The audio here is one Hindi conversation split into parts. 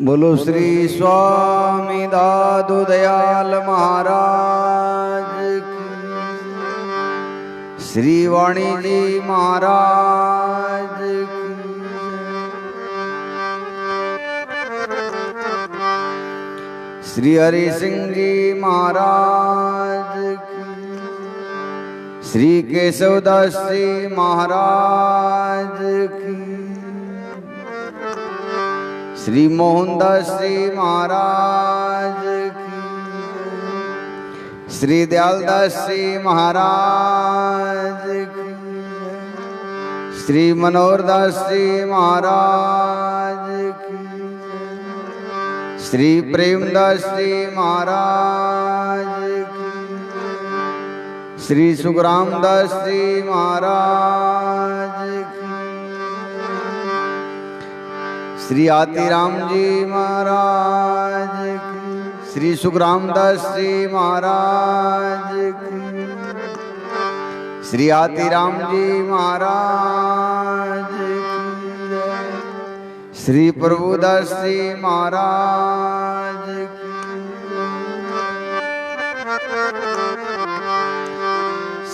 बोलो श्री स्वामी दादू दयाल महाराज की, श्री वाणी जी महाराज की, श्री हरि सिंह जी महाराज की, श्री केशवदास जी महाराज की, श्री मोहनदास जी महाराज की, श्री दयालदास जी महाराज की, श्री मनोहरदास जी महाराज की, श्री प्रेमदास जी महाराज की, श्री सुखरामदास जी महाराज की, श्री आतीराम जी महाराज की, श्री सुखरामदास जी महाराज की, श्री आतीराम जी महाराज की, श्री प्रभुदास जी महाराज की,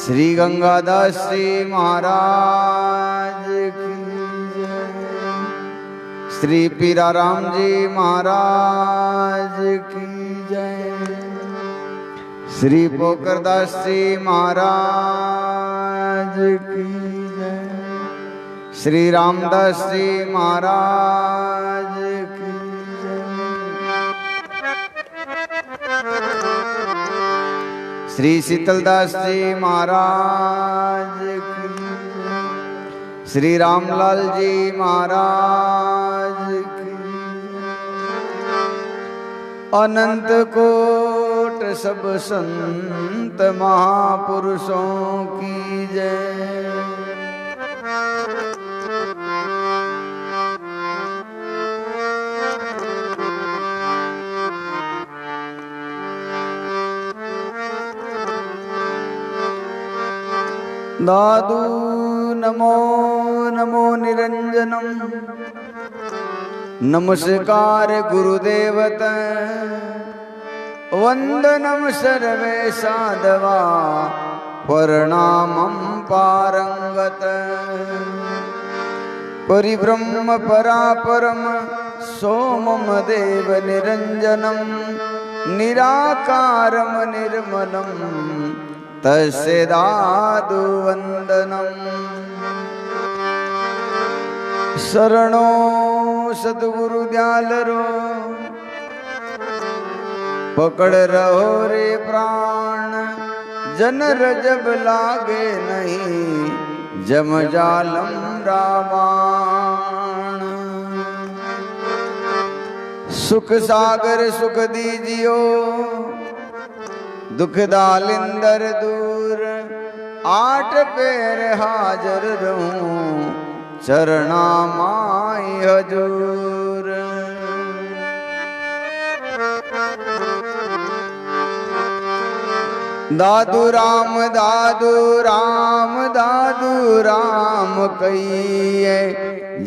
श्री गंगादास जी महाराज की, श्री पीराराम जी महाराज की जय, श्री पोकरदास जी महाराज की जय, श्री रामदास जी महाराज की जय, श्री शीतलदास जी महाराज की, श्री रामलाल जी महाराज की, अनंत कोट सब संत महापुरुषों की जय। दादू नमो नमो निरंजनम, नमस्कार गुरुदेवत, वंदनम सर्वे साधवा, प्रणामं पारंगत, परिब्रह्म परापरम सोमम देव निरंजनम, निराकारम निर्मलम तस्य दादु वंदनम। शरणो सद्गुरु दयालरो, पकड़ रहो रे प्राण, जनर जब लागे नहीं जम जालम रावण। सुख सागर सुख दीजियो, दुख दालिंदर दूर, आठ पैर हाजर रहूं चरणा माई हजूर। दादू राम दादू राम दादू राम कहिए,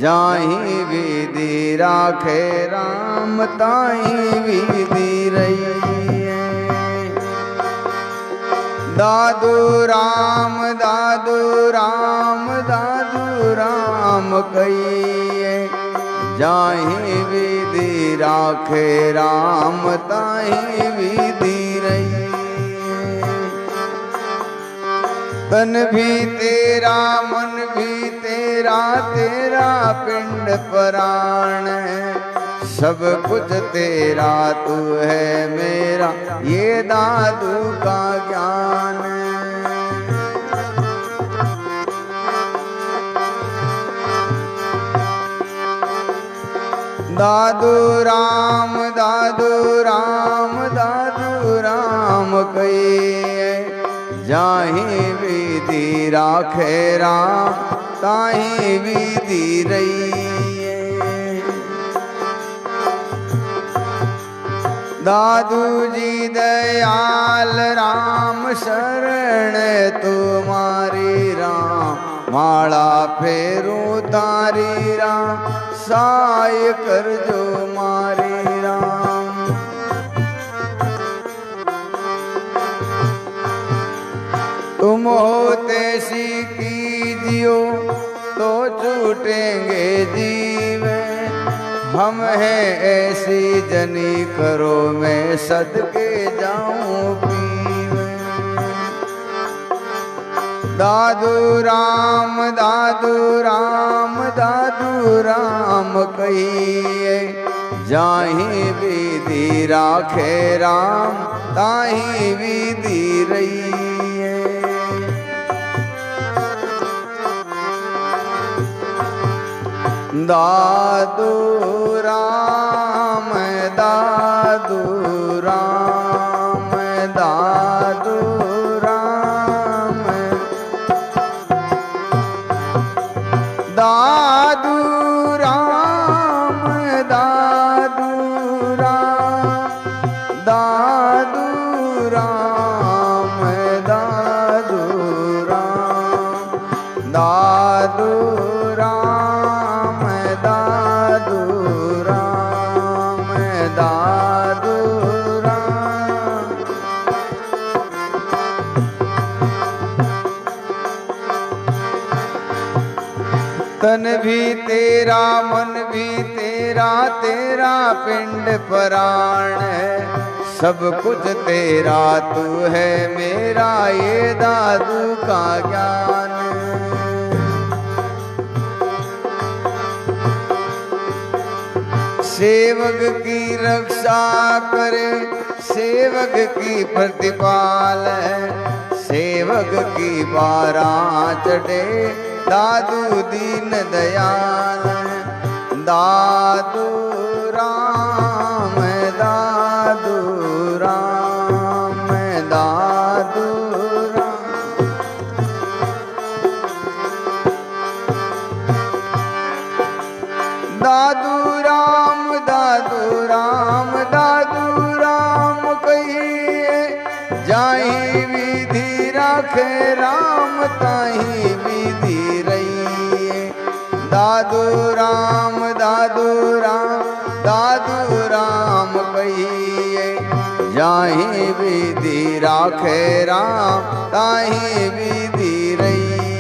जाहि विधि राखे राम ताहि विधि रहिए। दादू राम दादू राम दादू राम कहिए, जाहि विधि राखे राम ताहि विधि रहिए। तन भी तेरा मन भी तेरा, तेरा पिंड प्राण, सब कुछ तेरा तू है मेरा, ये दादू का ज्ञान। दादू राम दादू राम दादू राम कहिए, जाहि विधि राखे राम ताहि विधि रहिए। दादू जी दयाल राम शरण तुम्हारी राम, माला फेरू तारी राम, साय कर जो मारी तुम होते सी कीजियो तो छूटेंगे जीवे, हम हैं ऐसी जनी करो मैं सदके जाऊं पीवे। दादू राम दादू राम दादू राम कहिए, जाहि विधि राखे राम ताहि विधि रहिए। दादू राम दादू राम दादू राम दादू राम दादू राम दादू राम दादू राम दादू राम दादू राम दादू राम। तन भी तेरा मन भी तेरा, तेरा पिंड प्राण है, सब कुछ तेरा तू है मेरा ये दादू का ज्ञान। सेवक की रक्षा करे सेवक की प्रतिपाल है, सेवक की बारां चढ़े दादू दीन दयाल। दादू राम दादू राम दादू राम। दादू राम दादू राम दादू राम कहिए, जाहि विधि राखे राम ताहि विधि रहिए। दादू राम दादू राम दादू राम कहिए, जाहि विधि राखे राम ताहि विधि रहिए।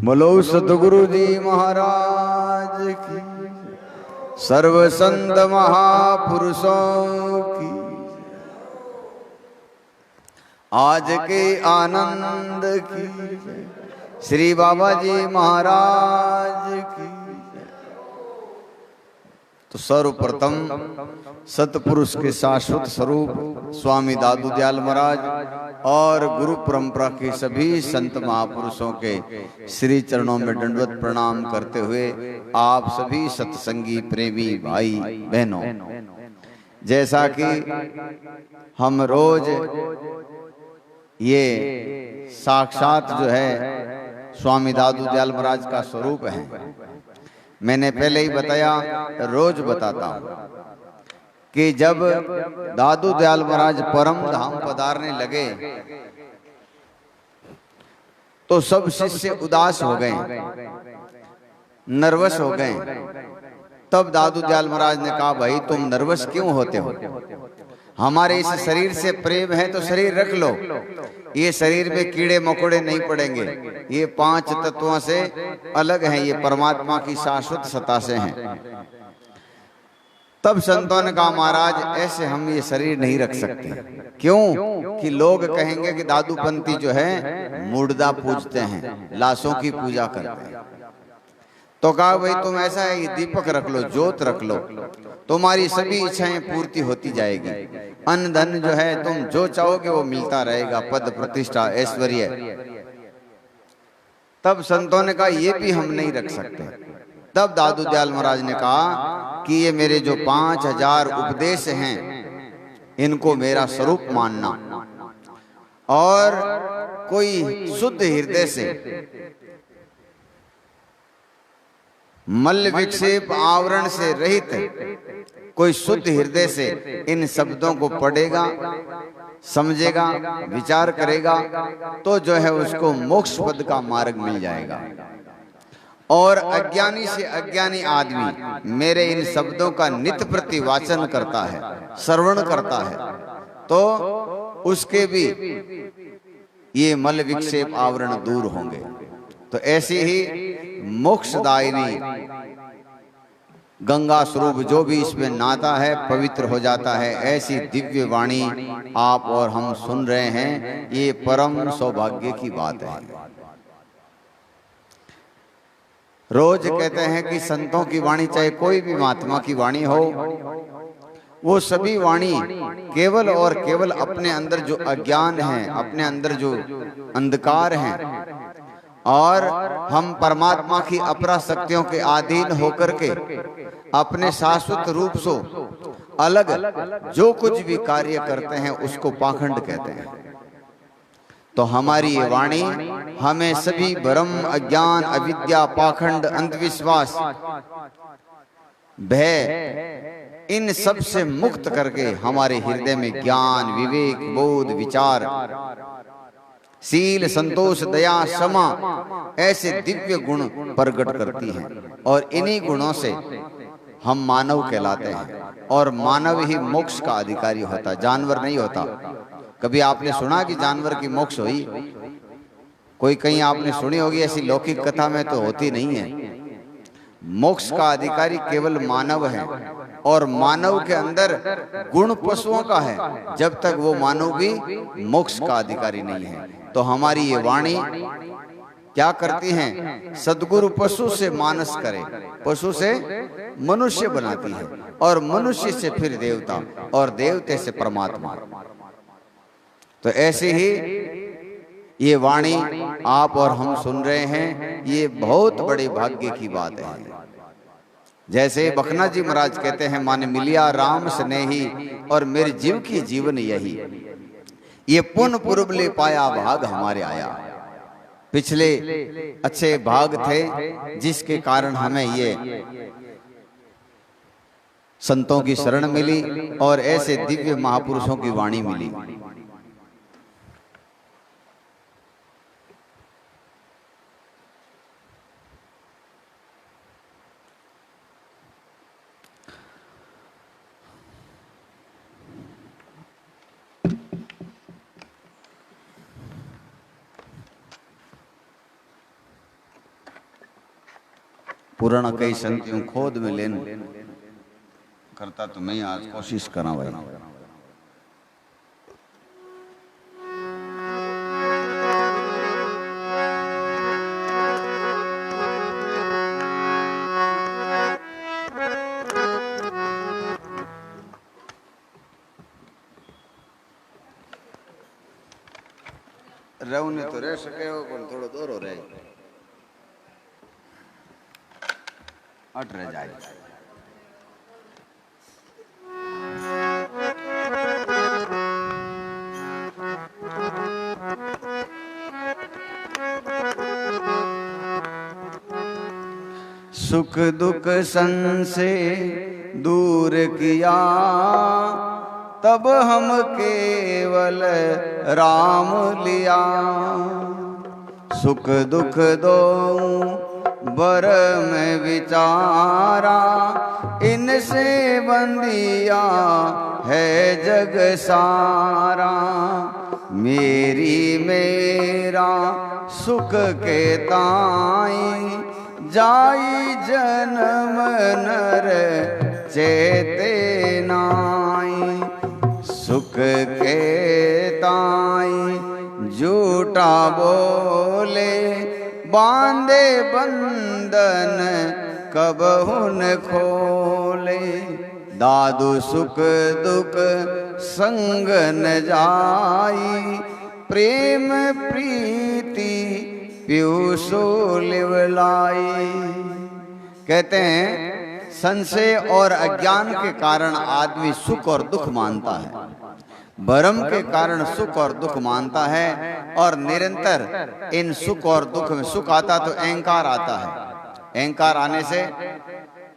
बोलो सतगुरु जी महाराज की, सर्व संत महापुरुषों की, आज के आनंद की, श्री बाबा जी महाराज की। तो सर्वप्रथम सतपुरुष के शाश्वत स्वरूप स्वामी दादू दयाल महाराज और गुरु परंपरा के सभी संत महापुरुषों के श्री चरणों में दंडवत प्रणाम करते हुए आप सभी सत्संगी प्रेमी भाई बहनों, जैसा कि हम रोज ये साक्षात जो है स्वामी दादू दयाल महाराज का स्वरूप है, मैंने पहले ही बताया, रोज बताता हूं कि जब दादू दयाल महाराज परम धाम पधारने लगे तो सब शिष्य उदास हो गए, नर्वस हो गए। तब दादू दयाल महाराज ने कहा, भाई तुम नर्वस क्यों होते हो? हमारे इस शरीर से प्रेम है तो शरीर रख लो, ये शरीर में कीड़े मकोड़े नहीं पड़ेंगे, ये 5 तत्वों से अलग हैं, ये परमात्मा की शाश्वत सत्ता से हैं। तब संतों ने कहा, महाराज ऐसे हम ये शरीर नहीं रख सकते। क्यों? कि लोग कहेंगे कि दादूपंथी जो है मुर्दा पूजते हैं, लाशों की पूजा करते हैं। तो कहा, भाई तुम ऐसा है, ये दीपक रख लो, जोत रख लो, तुम्हारी सभी इच्छाएं पूर्ति होती जाएगी। अन्न धन जो है तुम जो चाहोगे वो मिलता रहेगा, पद प्रतिष्ठा ऐश्वर्य। तब संतों ने कहा, ये भी हम नहीं रख सकते। तब दादू दयाल महाराज ने कहा कि ये मेरे जो 5000 उपदेश हैं इनको मेरा स्वरूप मानना, और कोई शुद्ध हृदय से मल विक्षेप आवरण से रहित कोई शुद्ध हृदय से इन शब्दों को पढ़ेगा, समझेगा, विचार करेगा तो जो है उसको मोक्ष पद का मार्ग मिल जाएगा। और अज्ञानी से अज्ञानी आदमी मेरे इन शब्दों का नित्य प्रति वाचन करता है, श्रवण करता है, तो उसके भी ये मल विक्षेप आवरण दूर होंगे। तो ऐसी ही मोक्षदायिनी गंगा स्वरूप जो भी इसमें नहाता है पवित्र हो जाता है। ऐसी दिव्य वाणी आप और हम सुन रहे हैं, ये परम सौभाग्य की बात है। रोज कहते हैं कि संतों की वाणी, चाहे कोई भी महात्मा की वाणी हो, वो सभी वाणी केवल और केवल अपने अंदर जो अज्ञान है, अपने अंदर जो अंधकार है और हम परमात्मा की अपरा शक्तियों के अधीन होकर के अपने शाश्वत रूप से अलग जो कुछ भी कार्य करते हैं उसको पाखंड कहते हैं। तो हमारी ये वाणी हमें सभी भ्रम, अज्ञान, अविद्या, पाखंड, अंधविश्वास, भय, इन सब से मुक्त करके हमारे हृदय में ज्ञान, विवेक, बोध, विचार, शील, संतोष, दया, क्षमा ऐसे दिव्य गुण प्रकट करती हैं। और इन्हीं गुणों से हम मानव कहलाते हैं और मानव ही मोक्ष का अधिकारी होता है, जानवर नहीं होता। कभी आपने सुना कि जानवर की मोक्ष हुई? कोई कहीं आपने सुनी होगी ऐसी लौकिक कथा में, तो होती नहीं है। मोक्ष का अधिकारी केवल मानव है और मानव के अंदर गुण पशुओं का है, जब तक वो मानव भी मोक्ष का अधिकारी नहीं है। तो हमारी ये वाणी क्या करती हैं? सद्गुरु पशु से मानस करे, पशु से मनुष्य बनाती है और मनुष्य से फिर देवता और देवते से परमात्मा। तो ऐसे ही ये वाणी आप और हम सुन रहे हैं, ये बहुत बड़े भाग्य की बात है। जैसे बखना जी महाराज कहते हैं, माने मिलिया राम स्नेही और मेरे जीव की जीवन यही, ये पुण्य पूर्व ले पाया भाग हमारे आया। पिछले अच्छे भाग थे जिसके कारण हमें ये संतों की शरण मिली और ऐसे दिव्य महापुरुषों की वाणी मिली। पुराना कई संतियों खोद में लेन करता, तो मैं आज कोशिश करा भाई। रहू ने तो रह सके हो, पर थोड़ा दूर हो रहे अट रह जाए। सुख दुख सन से दूर किया, तब हम केवल राम लिया। सुख दुख दो बर में विचारा, इनसे बंदिया है जग सारा। मेरी मेरा सुख के ताई, जाई जन्म नर चेते नाई। सुख के ताई झूठा बोले, बांधे बंधन कबहु न खोले। दादू सुख दुख संग न जाई, प्रेम प्रीति पीयूषो लिवलाई। कहते हैं संशय और अज्ञान के कारण आदमी सुख और दुख मानता है, भ्रम के कारण सुख और दुख मानता है और निरंतर इन सुख और दुख में, सुख आता तो अहंकार आता है, अहंकार आने से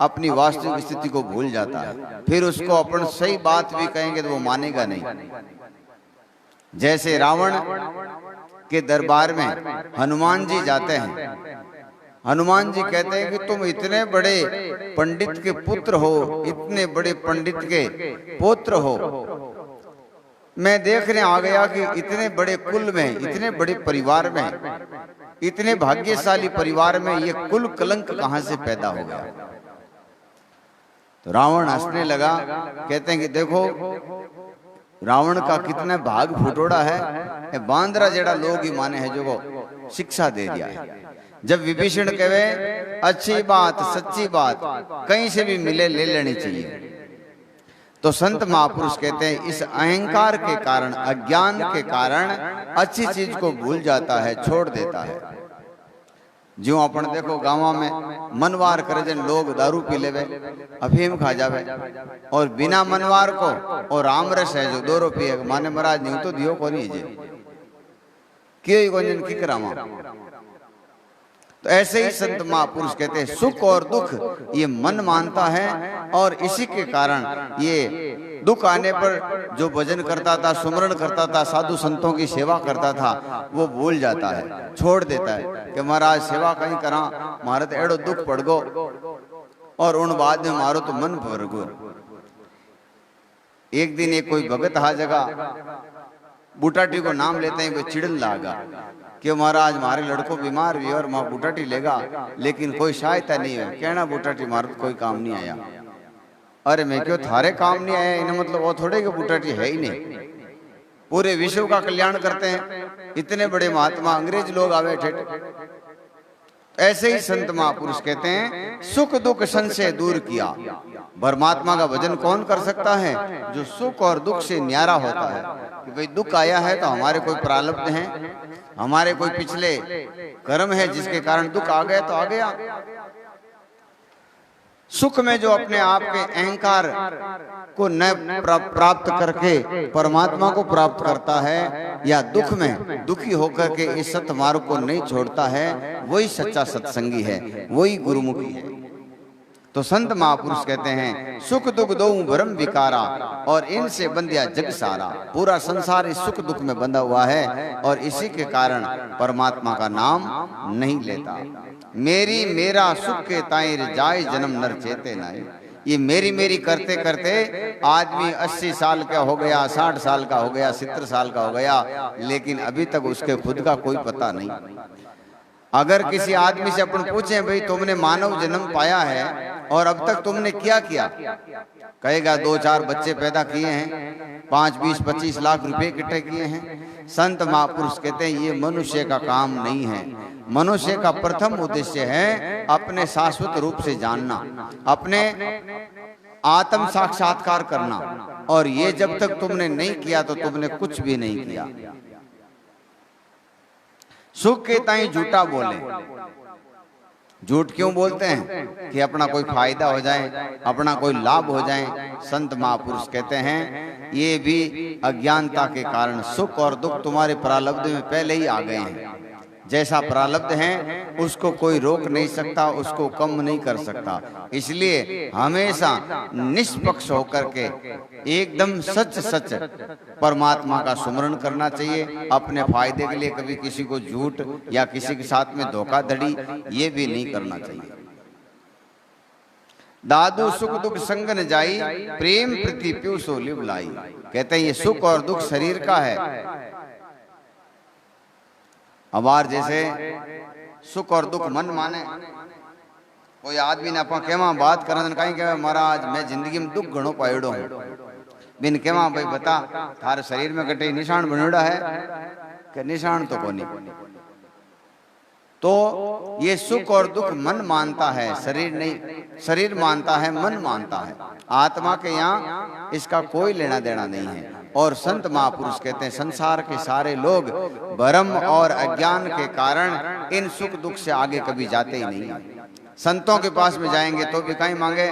अपनी वास्तविक स्थिति को भूल जाता है। फिर उसको अपन सही बात भी कहेंगे तो वो मानेगा नहीं। जैसे रावण के दरबार में हनुमान जी जाते हैं हनुमान जी कहते हैं कि तुम इतने बड़े पंडित के पुत्र हो, इतने बड़े पंडित के पुत्र हो, मैं देखने आ गया कि इतने बड़े कुल में, इतने बड़े परिवार में, इतने भाग्यशाली परिवार में ये कुल कलंक कहां से पैदा हो गया। तो रावण हंसने लगा, कहते हैं कि देखो रावण का कितना भाग फुटोड़ा है, बांद्रा जेड़ा लोग ही माने है जो वो शिक्षा दे दिया है। जब विभीषण कहे अच्छी बात सच्ची बात कहीं से भी मिले ले लेनी चाहिए, तो संत महापुरुष कहते हैं इस अहंकार के कारण, अज्ञान के कारण अच्छी चीज को भूल जाता है, छोड़ देता है। जो अपन देखो गाँव में मनवार करे जन लोग दारू पी लेवे, अफीम खा जावे, और बिना मनवार को और आमरस है जो 2 रुपये माने महाराज नहीं तो दियो को नहीं क्यों कोई की करामा। तो ऐसे ही संत महापुरुष कहते हैं सुख और दुख ये मन मानता है, और इसी के कारण ये दुख आने पर जो भजन करता था, सुमरण करता था, साधु संतों की सेवा करता था, वो भूल जाता है, छोड़ देता है कि महाराज सेवा कहीं करा, मारे तो एड़ो दुख पड़ गो, और उन बाद में मारो तो मन भर गो। एक दिन एक कोई भगत हा जगह बूटाटी को नाम लेते हैं, वो चिड़न लागा कि महाराज हमारे लड़कों बीमार भी और माँ बूटाटी लेगा, लेकिन कोई सहायता नहीं है। कहना बूटाटी मारो तो कोई काम नहीं आया। अरे मैं क्यों थारे काम नहीं आया, इन्हें मतलब वो थोड़े कि बूटाटी है ही नहीं, पूरे विश्व का कल्याण करते हैं, इतने बड़े महात्मा अंग्रेज लोग आवे ठेठ। ऐसे ही संत महापुरुष कहते हैं सुख दुख संशय दूर किया। परमात्मा का भजन कौन कर सकता है? जो सुख और दुख से न्यारा होता है कि भाई दुख आया है तो हमारे कोई प्रारब्ध है, हमारे कोई पिछले कर्म है जिसके कारण दुख आ गया तो आ गया। सुख में जो अपने आप के अहंकार को न प्राप्त करके परमात्मा को प्राप्त करता है, या दुख में दुखी होकर के इस सत मार्ग को नहीं छोड़ता है, वही सच्चा सत्संगी है, वही गुरुमुखी है। तो संत महापुरुष कहते हैं सुख दुख दो भरम विकारा, और इनसे बंधिया जग सारा। पूरा संसार इस सुख दुख में बंधा हुआ है, और इसी के कारण परमात्मा का नाम नहीं लेता। मेरी मेरा सुख के ताईर जाए जन्म नर चेते नाई। ये मेरी मेरी करते करते आदमी 80 साल का हो गया, 60 साल का हो गया, 70 साल का हो गया, लेकिन अभी तक उसके खुद का कोई पता नहीं। अगर किसी आदमी से अपन पूछें भाई तुमने मानव जन्म पाया है और अब तक तुमने क्या किया, कहेगा 2-4 बच्चे पैदा किए हैं, 5, 20, 25 लाख रुपए इकट्ठे किए हैं। संत महापुरुष कहते हैं ये मनुष्य का काम नहीं है। मनुष्य का प्रथम उद्देश्य है अपने शाश्वत रूप से जानना, अपने आत्म साक्षात्कार करना, और ये जब तक तुमने नहीं किया तो तुमने कुछ भी नहीं किया। सुख के ताई झूठा बोले। झूठ क्यों बोलते हैं? कि अपना कोई फायदा हो जाए, अपना कोई लाभ हो जाए। संत महापुरुष कहते हैं ये भी अज्ञानता के कारण। सुख और दुख तुम्हारे प्रारब्ध में पहले ही आ गए हैं। जैसा प्रारब्ध है उसको कोई रोक नहीं सकता, उसको कम नहीं कर सकता। इसलिए हमेशा निष्पक्ष होकर के एकदम सच सच परमात्मा का सुमरण करना चाहिए। अपने फायदे के लिए कभी किसी को झूठ या किसी के साथ में धोखाधड़ी ये भी नहीं करना चाहिए। दादू सुख दुख संग न जाई, प्रेम प्रीति प्यू सो लिव लाई। कहते हैं ये सुख और दुख शरीर का है। अबार जैसे सुख और दुख मन माने। कोई आदमी ने अपना केवा बात करन कहीं कहे महाराज मैं जिंदगी में दुख घणो पायड़ो हूं। बिन केवा भाई बता थारे शरीर में कटे निशान बनेड़ा है? कि निशान तो कोनी। तो ये सुख और दुख मन मानता है, शरीर नहीं। शरीर मानता है, मन मानता है। आत्मा के यहाँ इसका कोई लेना देना नहीं है। और संत महापुरुष कहते हैं संसार के सारे लोग भ्रम और अज्ञान के कारण इन सुख दुख से आगे कभी जाते ही नहीं। संतों के पास में जाएंगे तो भी कहीं मांगे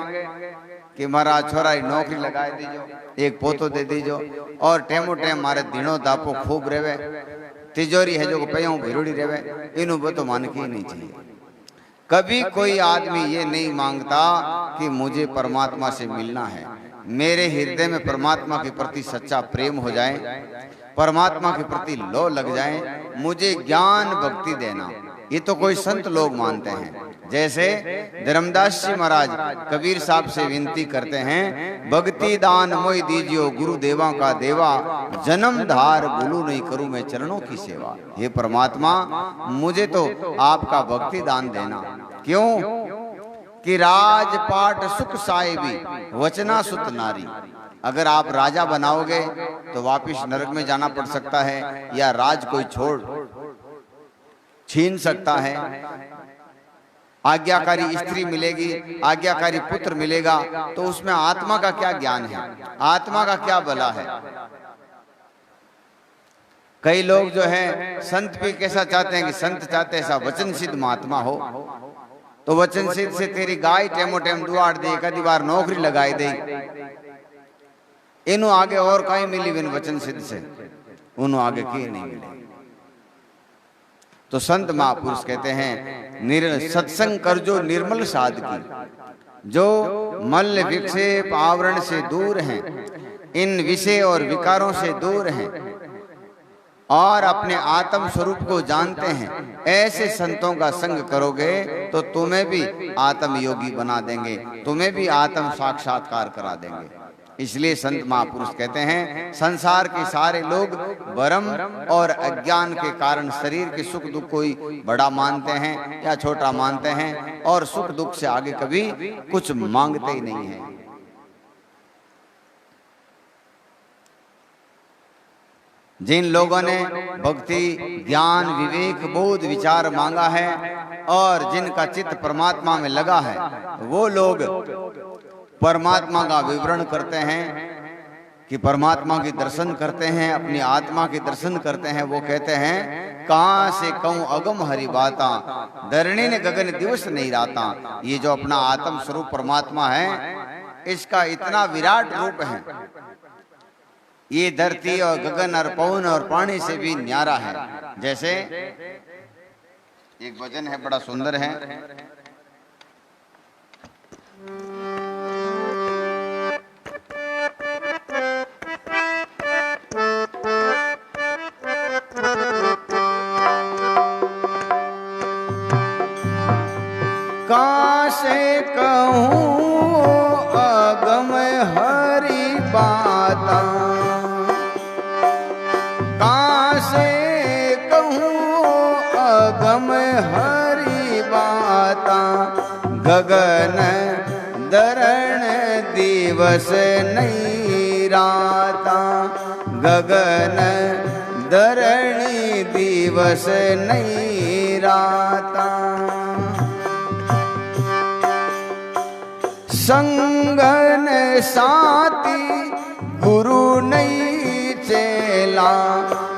कि महाराज छोरा नौकरी लगा दीजो, एक पोतो दे दीजो, और टेमो टेम मारे दिनों दापो खूब रेवे, तिजोरी है जो पैयों भिरोड़ी रेवे, इन्हों वो तो मान के ही नहीं चाहिए। कभी कोई आदमी ये नहीं मांगता कि मुझे परमात्मा से मिलना है, मेरे हृदय में परमात्मा के प्रति सच्चा प्रेम हो जाए, परमात्मा के प्रति लो लग जाए, मुझे ज्ञान भक्ति देना। ये तो कोई संत लोग मानते हैं। जैसे धर्मदास जी महाराज कबीर साहब से विनती करते हैं, भक्ति दान मोहि दीजियो गुरु देवा का देवा, जन्म धार भूलू नहीं करूं मैं चरणों की सेवा। हे परमात्मा, मुझे तो आपका भक्ति दान देना। क्यों कि राजपाट सुख साहिबी वचना सुत नारी। अगर आप राजा बनाओगे तो वापिस नरक में जाना पड़ सकता है, या राज कोई छोड़ छीन सकता है। आज्ञाकारी स्त्री मिलेगी, आज्ञाकारी पुत्र मिलेगा, तो उसमें आत्मा का क्या ज्ञान है, आत्मा का क्या भला है। कई लोग जो है संत भी कैसा चाहते हैं कि संत चाहते ऐसा वचन सिद्ध महात्मा हो, तो वचन सिद्ध से तेरी गाय टेमो टेम दुआड़ दे, कदी बार नौकरी लगाई दे, इन्हों आगे और कहीं मिली बिन वचन सिद्ध से, उन्हों आगे की नहीं मिले। तो संत महापुरुष कहते हैं सत्संग कर जो निर्मल साध की, जो मल विक्षेप आवरण से दूर हैं, इन विषय और विकारों से दूर हैं और अपने आत्म स्वरूप को जानते हैं, ऐसे संतों का संग करोगे तो तुम्हें भी आत्म योगी बना देंगे, तुम्हें भी आत्म साक्षात्कार करा देंगे। इसलिए संत महापुरुष कहते हैं, संसार के सारे लोग भ्रम और अज्ञान के कारण शरीर के सुख दुख को ही बड़ा मानते हैं या छोटा मानते हैं, और सुख दुख से आगे कभी कुछ मांगते ही नहीं है। जिन लोगों ने भक्ति ज्ञान विवेक बोध विचार मांगा है और जिनका चित्त परमात्मा में लगा है, वो लोग परमात्मा का विवरण करते हैं कि परमात्मा के दर्शन करते हैं, अपनी आत्मा के दर्शन करते हैं। वो कहते हैं, कहां से कहूं अगम हरि बाता, धरणी ने गगन दिवस नहीं राता। ये जो अपना आत्म स्वरूप परमात्मा है, इसका इतना विराट रूप है, ये धरती और गगन और पवन और पानी से भी न्यारा है। जैसे एक भजन है, बड़ा सुंदर है, कहां से कहूं अगम हरि बाता, कहां से कहूं अगम हरि बाता, गगन धरण दिवस नहीं राता, गगन धरणी दिवस नहीं राता। संगन साथी गुरु नहीं चेला,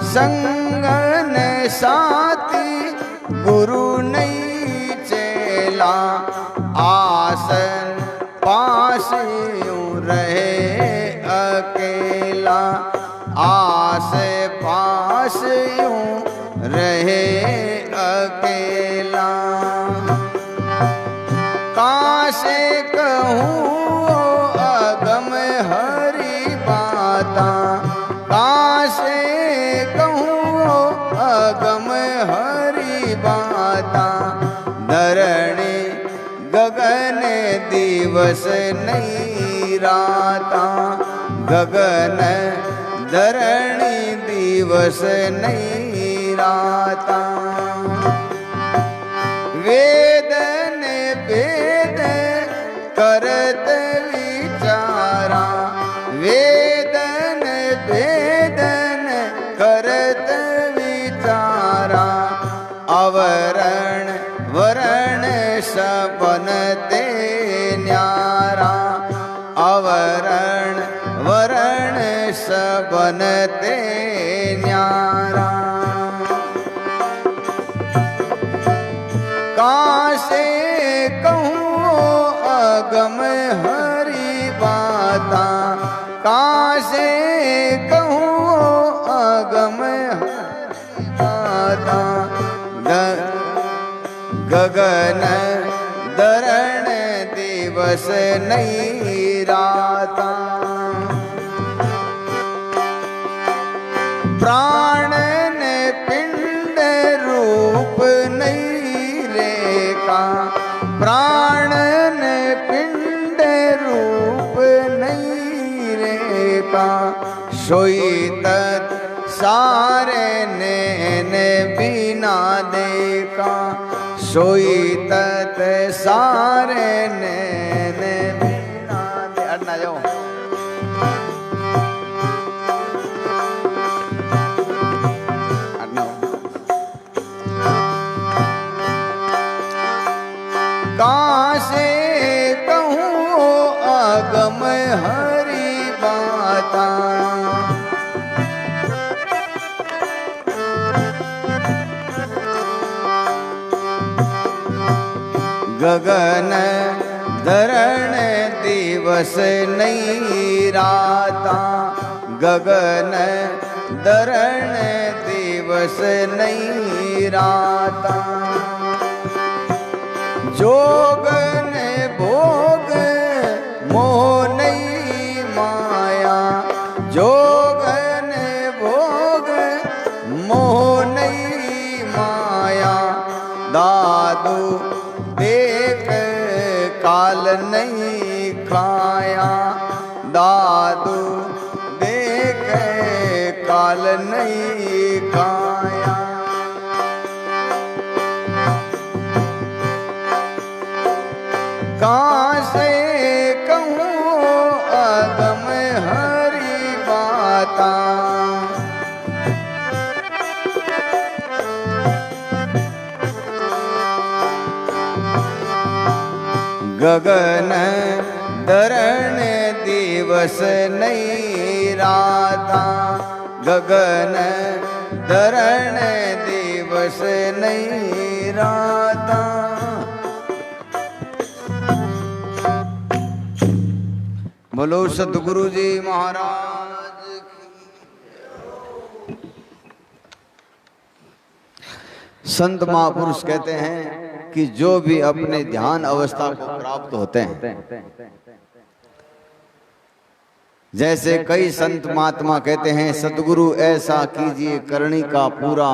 संगन साथी गुरु नहीं चेला, आसन पास यूं रहे अकेला, आस पास यूं रहे अकेला। कहां से कहूं अगम हरि बाता, कहां से कहूं अगम हरि बाता, धरणी गगन दिवस नहीं राता, गगन धरणी दिवस नहीं राता। वेदन वेद करत विचारा, वेदन वेदन करत विचारा, अवरण वरण सबन ते न्यारा, अवरण वरण सबन ते न्यारा। कहां से कहूं अगम हरि बाता, कहां से कहूं अगम हरि बाता, गगन धरण दिवस नहीं राता। प्राण ने पिंड रूप नहीं रेखा, सोई तत् सारे ने बिना देखा, सोई तत् सारे ने बिना दे। अड़ना जाओ कहाँ से कहूँ अगम हरि बाता, गगन धरण दिवस नहीं राता, गगन धरण दिवस नहीं राता, जोग ने भोग मोह नहीं माया, जोग ने भोग मोह नहीं माया, दादू देख काल नहीं खाया, दादू देख काल नहीं खाया। कहाँ से कहूँ अगम हरि बाता, गगन धरण दिवस नहीं राता, गगन धरण दिवस नहीं राता। बोलो सतगुरु जी महाराज की। संत महापुरुष कहते हैं कि जो भी अपने ध्यान अवस्था को प्राप्त होते हैं, जैसे कई संत महात्मा कहते हैं सतगुरु ऐसा कीजिए करणी का पूरा,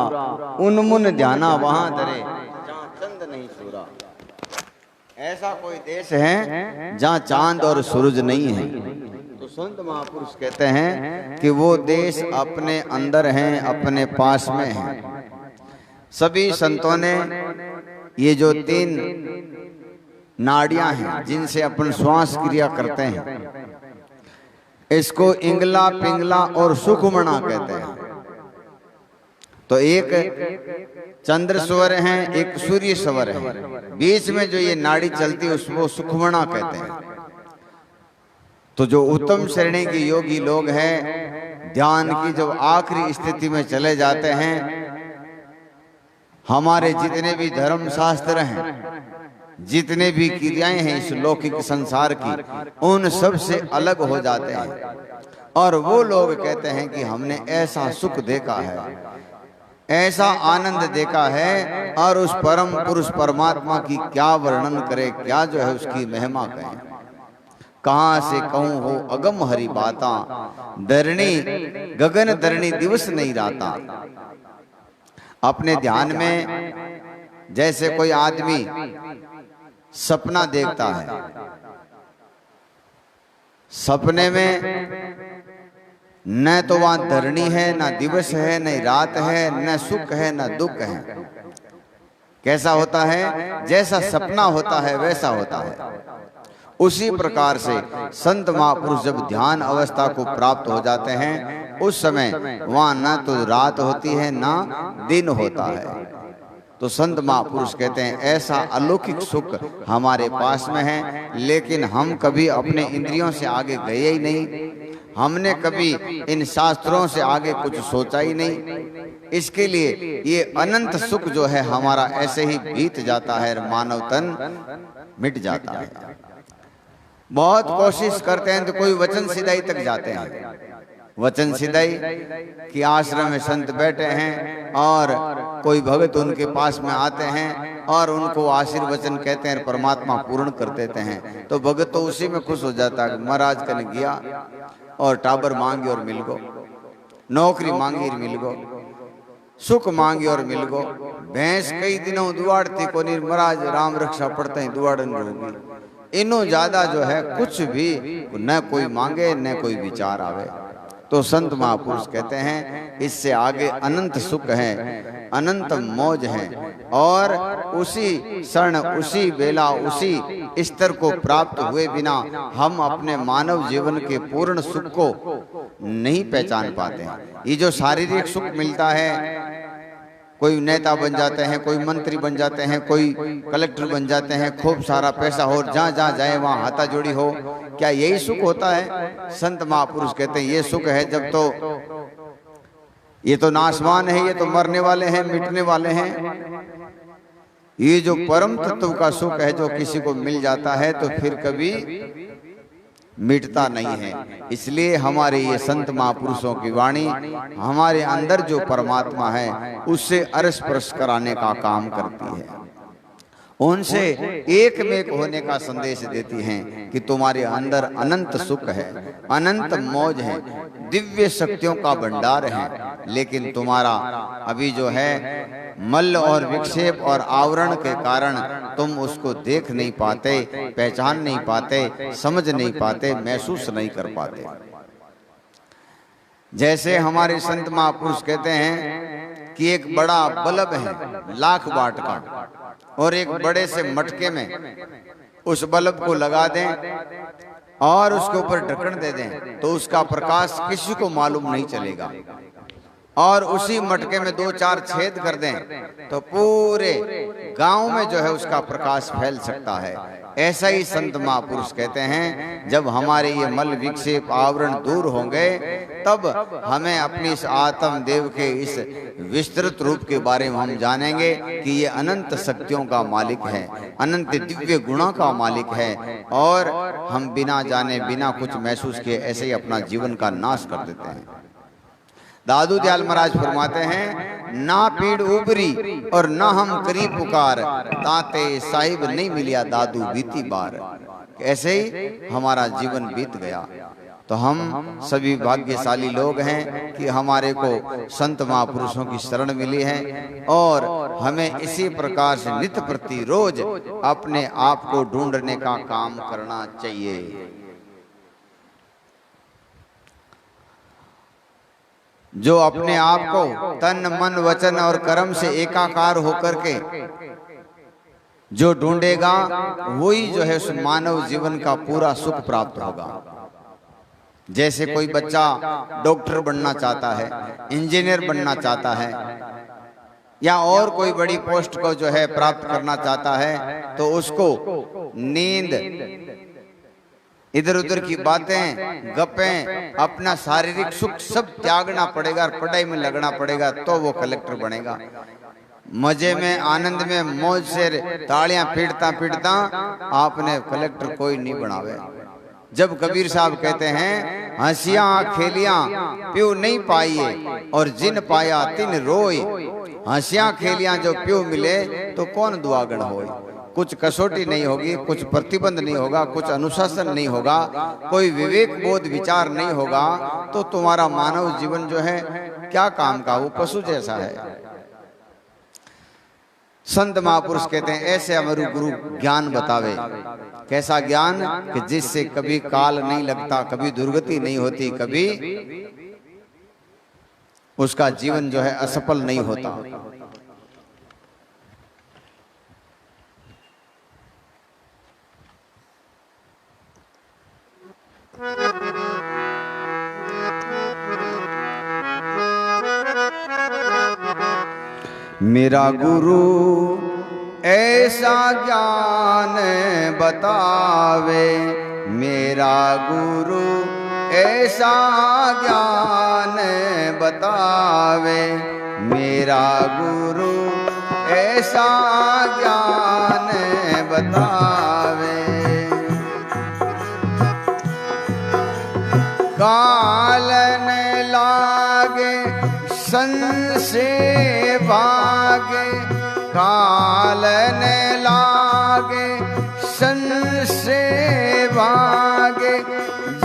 उन्मुन ध्याना वहां धरे जहां चंद नहीं सूरा। ऐसा कोई देश है जहां चांद और सूरज नहीं है। तो संत महापुरुष कहते हैं कि वो देश अपने अंदर हैं, अपने पास में हैं। सभी संतों ने ये जो 3 नाड़ियां हैं जिनसे अपन श्वास क्रिया करते हैं, इसको इंगला, पिंगला और सुखमणा कहते हैं। तो एक चंद्र स्वर है, एक सूर्य स्वर है, बीच में जो ये नाड़ी चलती है उसको सुखमणा कहते हैं। तो जो उत्तम श्रेणी के योगी लोग हैं, ध्यान की जब आखिरी स्थिति में चले जाते हैं, हमारे जितने भी धर्म शास्त्र हैं, जितने भी क्रियाएं हैं इस लौकिक संसार की, उन सब से अलग हो जाते हैं। और वो लोग कहते हैं कि हमने ऐसा सुख देखा है, ऐसा आनंद देखा है, और उस परम पुरुष परमात्मा की क्या वर्णन करे, क्या जो है उसकी महिमा कहें। कहाँ से कहूँ हो अगम हरि बाता, धरणी गगन धरणी दिवस नहीं राता। अपने ध्यान में जैसे कोई आदमी सपना देखता है, सपने में न तो वहां धरणी है, न दिवस है, न रात है, न सुख है, न दुख है। कैसा होता है? जैसा सपना होता है वैसा होता है। उसी प्रकार से संत महापुरुष जब ध्यान अवस्था को प्राप्त हो जाते हैं, उस समय वहां न तो रात होती है ना दिन होता है। तो संत महापुरुष कहते हैं ऐसा अलौकिक सुख हमारे पास में है, लेकिन हम कभी अपने इंद्रियों से आगे गए ही नहीं, हमने कभी इन शास्त्रों से आगे कुछ सोचा ही नहीं। इसके लिए ये अनंत सुख जो है हमारा ऐसे ही बीत जाता है, मानव तन मिट जाता है। बहुत कोशिश करते हैं तो कोई वचन सिधाई तक जाते हैं। वचन सिधाई कि आश्रम में संत बैठे हैं और कोई भगत उनके पास में आते हैं और उनको आशीर्वचन कहते हैं, परमात्मा पूर्ण कर देते हैं। तो भगत तो उसी में खुश हो जाता है। महाराज कल गया और टाबर मांगी और मिल गो, नौकरी मांगी और मिल गो, सुख मांगी और मिल गो। भैंस कई दिनों दुआड़ती को नहीं, महाराज राम रक्षा पड़ते हैं दुआड़न होगी। इनो ज्यादा जो है कुछ भी न कोई मांगे न कोई विचार आवे। तो संत महापुरुष कहते हैं इससे आगे अनंत सुख है, अनंत मौज है, और उसी क्षण, उसी वेला, उसी स्तर को प्राप्त हुए बिना हम अपने मानव जीवन के पूर्ण सुख को नहीं पहचान पाते हैं। ये जो शारीरिक सुख मिलता है, कोई नेता बन जाते हैं, कोई मंत्री बन जाते हैं, कोई कलेक्टर बन जाते हैं, खूब सारा पैसा हो, जहाँ जहाँ जाए वहाँ हाथा जोड़ी हो, क्या यही सुख होता है? संत महापुरुष कहते हैं ये सुख है जब तो ये तो नाशवान है, ये तो मरने वाले हैं, मिटने वाले हैं। ये जो परम तत्व का सुख है जो किसी को मिल जाता है तो फिर कभी मिटता नहीं है। इसलिए हमारे ये संत महापुरुषों की वाणी हमारे अंदर जो परमात्मा है उससे स्पर्श कराने का काम करती है, उनसे एक में एक होने का संदेश देती हैं कि तुम्हारे अंदर अनंत सुख है, अनंत मौज है, दिव्य शक्तियों का भंडार है, लेकिन तुम्हारा अभी जो है मल और विक्षेप और आवरण के कारण तुम उसको देख नहीं पाते, पहचान नहीं पाते, समझ नहीं पाते, महसूस नहीं कर पाते। जैसे हमारे संत महापुरुष कहते हैं कि एक बड़ा बल्ब है 1,00,000 वाट का, और एक बड़े से मटके में उस बल्ब को लगा दें और उसके ऊपर ढक्कन दे दें तो उसका प्रकाश किसी को मालूम नहीं चलेगा, और उसी मटके में 2-4 छेद कर दें तो पूरे गांव में जो है उसका प्रकाश फैल सकता है। ऐसा ही संत महापुरुष कहते हैं जब हमारे ये मल विक्षेप आवरण दूर होंगे तब हमें अपनी इस आत्म देव के इस विस्तृत रूप के बारे में हम जानेंगे कि ये अनंत शक्तियों का मालिक है, अनंत दिव्य गुणों का मालिक है, और हम बिना जाने, बिना कुछ महसूस किए ऐसे ही अपना जीवन का नाश कर देते हैं। दादू दयाल महाराज फरमाते हैं ना पीड़ उबरी और ना हम करीब पुकार, ताते साहिब नहीं मिलिया दादू बीती बार। ऐसे ही हमारा जीवन बीत गया। तो हम सभी भाग्यशाली लोग हैं कि हमारे को संत महापुरुषों की शरण मिली है, और हमें इसी प्रकार से नित्य प्रति रोज अपने आप को ढूंढने का काम करना चाहिए। जो अपने आप को तन मन वचन और कर्म से एकाकार होकर के जो ढूंढेगा वही जो है उस मानव जीवन का पूरा सुख प्राप्त होगा। जैसे कोई बच्चा डॉक्टर बनना चाहता है, इंजीनियर बनना चाहता है, या और कोई बड़ी पोस्ट को जो है प्राप्त करना चाहता है, तो उसको नींद, इधर उधर की बातें, गप्पें, अपना शारीरिक सुख सब त्यागना पड़ेगा और पढ़ाई में लगना पड़ेगा, तो वो कलेक्टर बनेगा। मजे में, आनंद में, मौज से तालियां पीटता पीटता आपने कलेक्टर कोई नहीं बनावे। जब कबीर साहब कहते हैं हंसियां खेलियां प्यू नहीं पाइए और जिन पाया तिन रोए, हंसियां खेलियां जो प्यू मिले तो कौन दुआगण होए। कुछ कसौटी नहीं होगी, कुछ प्रतिबंध नहीं होगा, कुछ अनुशासन नहीं होगा, कोई विवेक बोध विचार नहीं होगा, तो तुम्हारा मानव जीवन जो है क्या काम का, वो पशु जैसा है। संत महापुरुष कहते हैं ऐसे हमारे गुरु ज्ञान बतावे। कैसा ज्ञान कि जिससे कभी काल नहीं लगता, कभी दुर्गति नहीं होती, कभी उसका जीवन जो है असफल नहीं होता। मेरा गुरु ऐसा ज्ञान बतावे, मेरा गुरु ऐसा ज्ञान बतावे, मेरा गुरु ऐसा ज्ञान बतावे। कालन लागे सन से भागे, कालन लागे सन से भागे,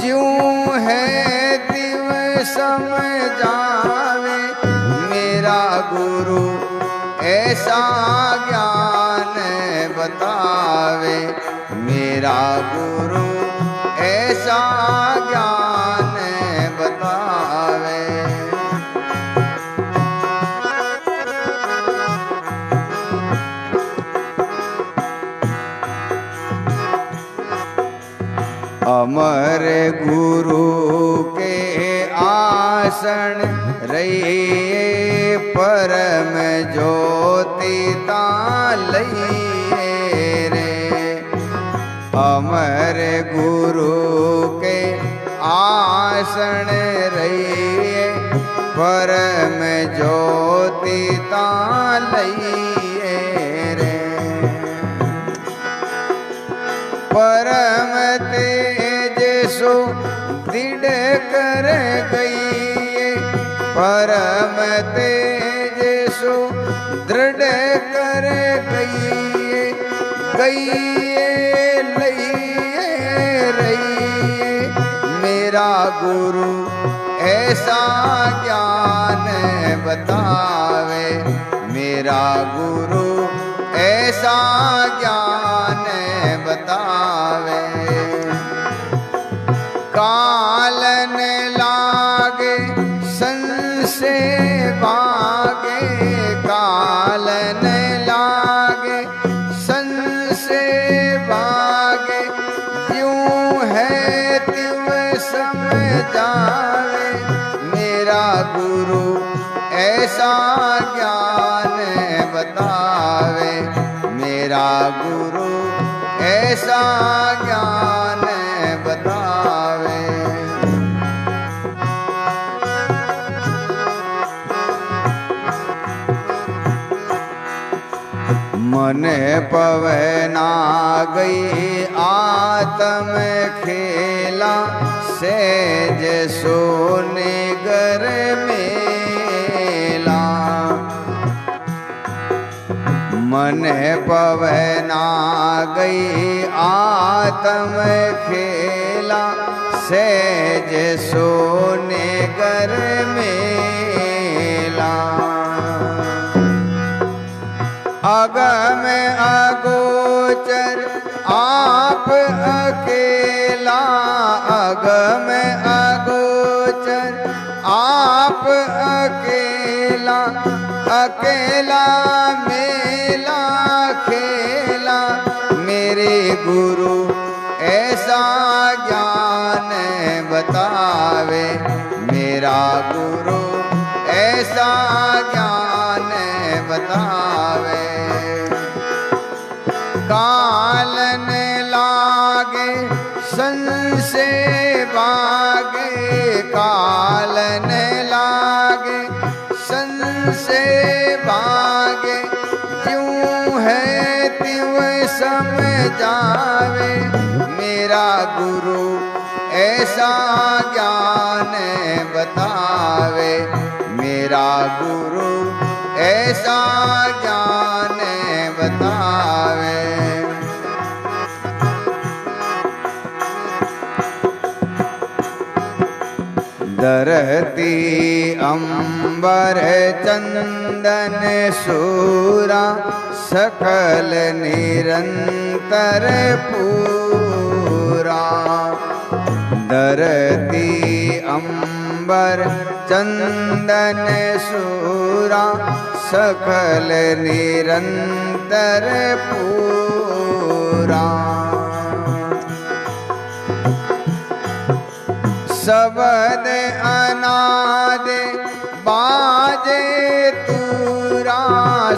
ज्यों है तिव समझावे। मेरा गुरु ऐसा ज्ञान बतावे, मेरा गुरु ऐसा ज्ञान बतावे। अमर गुरु के आसन रहिए परम ज्योति तालइए रे। अमर गुरु के आसन रहिए परम ज्योति तालइए रे। परम तेज सो दृढ़ कर गई, परम तेज सो दृढ़ कर गई, लइए रहिए मेरा गुरु ऐसा ज्ञान बतावे, मेरा गुरु ऐसा ज्ञान बतावे। कालन लागे संशय भागे, कालन लागे संशय भागे, यूं है त्यों समझावे मेरा गुरु ऐसा ज्ञान बतावे, मेरा गुरु ऐसा ज्ञान बतावे। मन पवना गई आत्म खेला, सेज सोने घर मेला। मन पवना गई आत्म खेला, सेज सोने घर मेला। अगम अगोचर आप अकेला, अगम अगोचर आप अकेला, अकेला मेला खेला मेरे गुरु ऐसा ज्ञान बतावे, मेरा गुरु ऐसा ज्ञान बतावे। कालन लागे संशय भागे, कालन लागे संशय भागे, यूं है त्यों समझावे मेरा गुरु ऐसा ज्ञान बतावे, मेरा गुरु ऐसा ज्ञान बतावे। धरती अंबर चंदन सूरा, सकल निरंतर पूरा। धरती अंबर चंदन सूरा, सकल निरंतर पूरा। शब्द अनाद बाजे तूरा,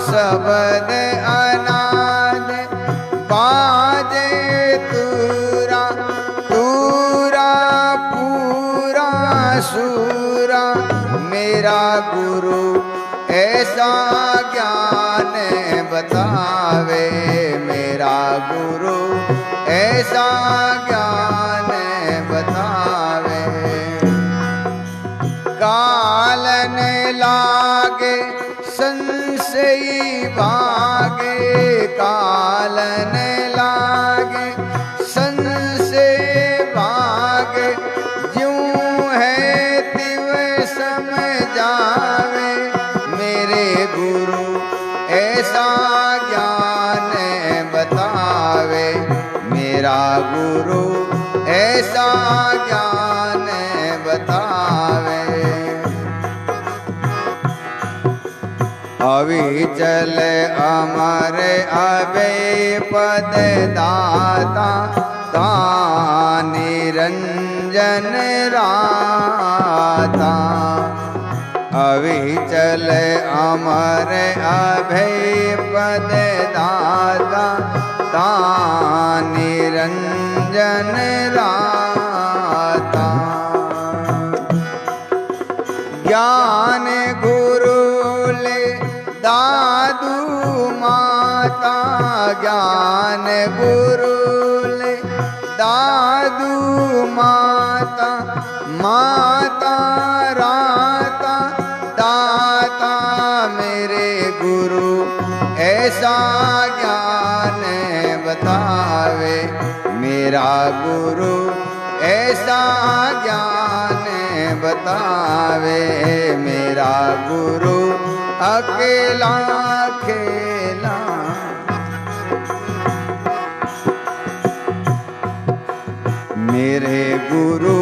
शब्द अनाद बाजे तूरा, तूरा पूरा सूरा मेरा गुरु ऐसा ज्ञान बतावे, मेरा गुरु ऐसा ज्ञान बतावे। कालन लागे संशय भागे, कालन लागे संशय भागे, यूं है त्यों समझावे मेरे गुरु ऐसा ज्ञान बतावे, मेरा गुरु ऐसा ज्ञान बतावे। अविचल अमर अभय पद दाता, ता निरंतर निरंजन राता, अविचल अमर अभय पद दाता, ता निरंजन राता। ज्ञान गुरु ले दादू माता, ज्ञान गुरु ले दादू माता, माता राता दाता मेरे गुरु, ऐसा ज्ञान बतावे मेरा गुरु, ऐसा ज्ञान बतावे मेरा गुरु, अकेला खेला। मेरे गुरु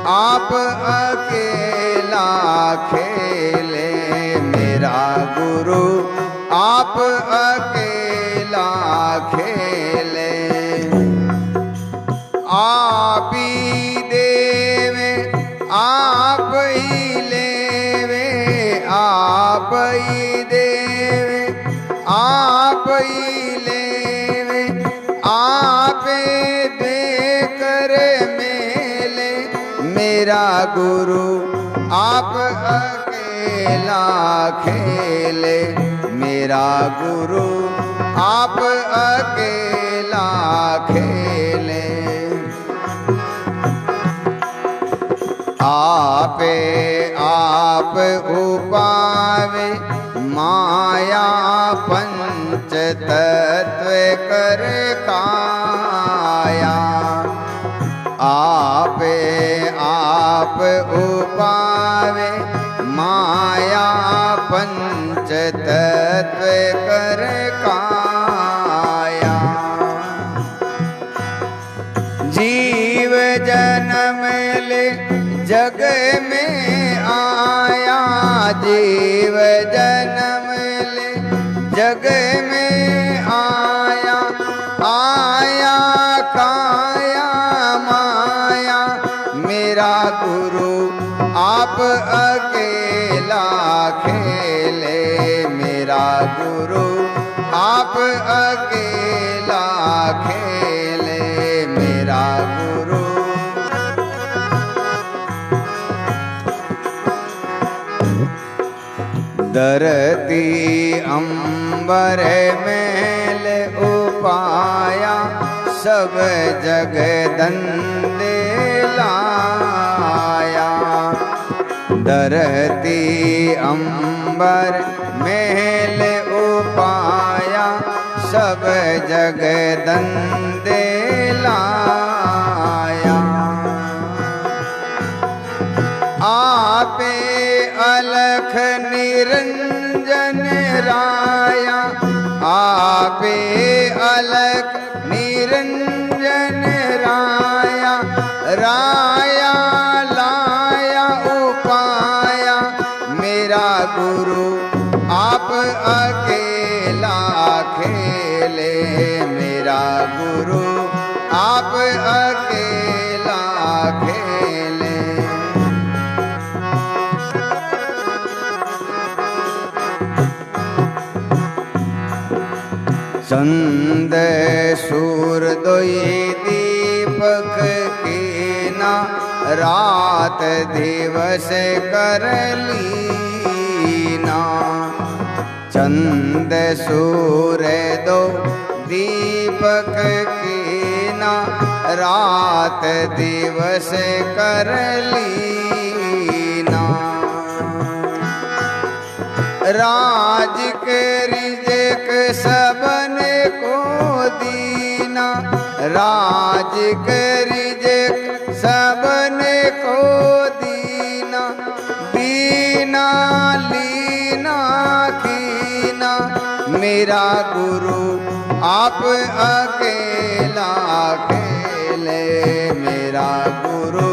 आप अकेला खेले, मेरा गुरु आप अकेला खेले। आप ही देवे आप ही लेवे, आप ही देवे आप ही लेवे, आप देकर मेले मेरा गुरु आप अकेला खेले, मेरा गुरु आप अकेला खेले। आपे आप उपावे माया पंच तत्व कर काया, आपे आप उपावे माया पंच तत्व कर काया। जीव जन्म ले जग में आया, जीव जन्म ले जग में आया, आया काया माया मेरा गुरु आप अकेला खेले, मेरा गुरु आप अकेला खेले, मेरा गुरु। धरती अंबर मेल उपाया, सब जग दंदे लाया। धरती अंबर मेल उपाया, सब जग दंदे लाया। आपे अलख निरंजन राया, आपे अलख निरंजन राया, राया लाया उपाया मेरा गुरु आप अकेला खेले, मेरा गुरु आप अकेला खेले। चंद सूर दोई दीपक कीना, रात दिवस कर लीना। चंद सूर दो दीपक कीना, रात दिवस कर लीना। राज करिजक सबन को दीना, राज करिजक सबन को दीना। दीना लीना कीना मेरा गुरु आप अकेला खेले, मेरा गुरु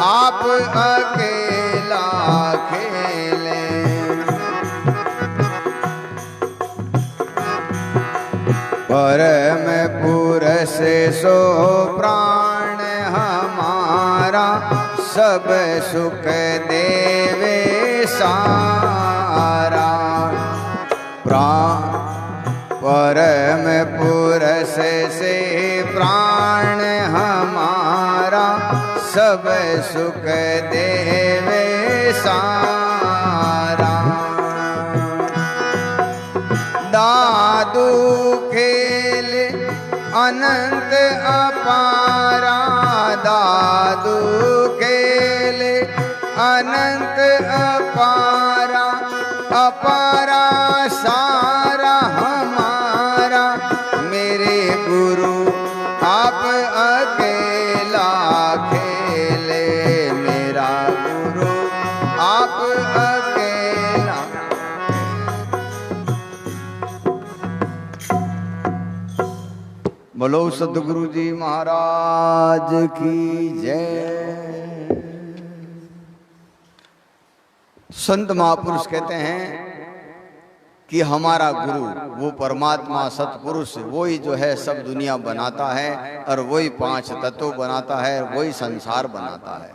आप अकेला खेले। परम पुरुष सो प्राण हमारा, हमारा सब सुख देवे सारा। परम पुरुष से प्राण हमारा सब सुख देवे सारा। दादू खेल अनंत अपारा, दादू खेल अनंत अपारा, अपारा सारा हमारा। मेरे गुरु आप अकेला खेले, मेरा गुरु आप अकेला। बोलो सतगुरु जी महाराज की जय। संत महापुरुष कहते हैं कि हमारा गुरु वो परमात्मा सतपुरुष वही जो है सब दुनिया बनाता है और वही पांच तत्व बनाता है, वही संसार बनाता है।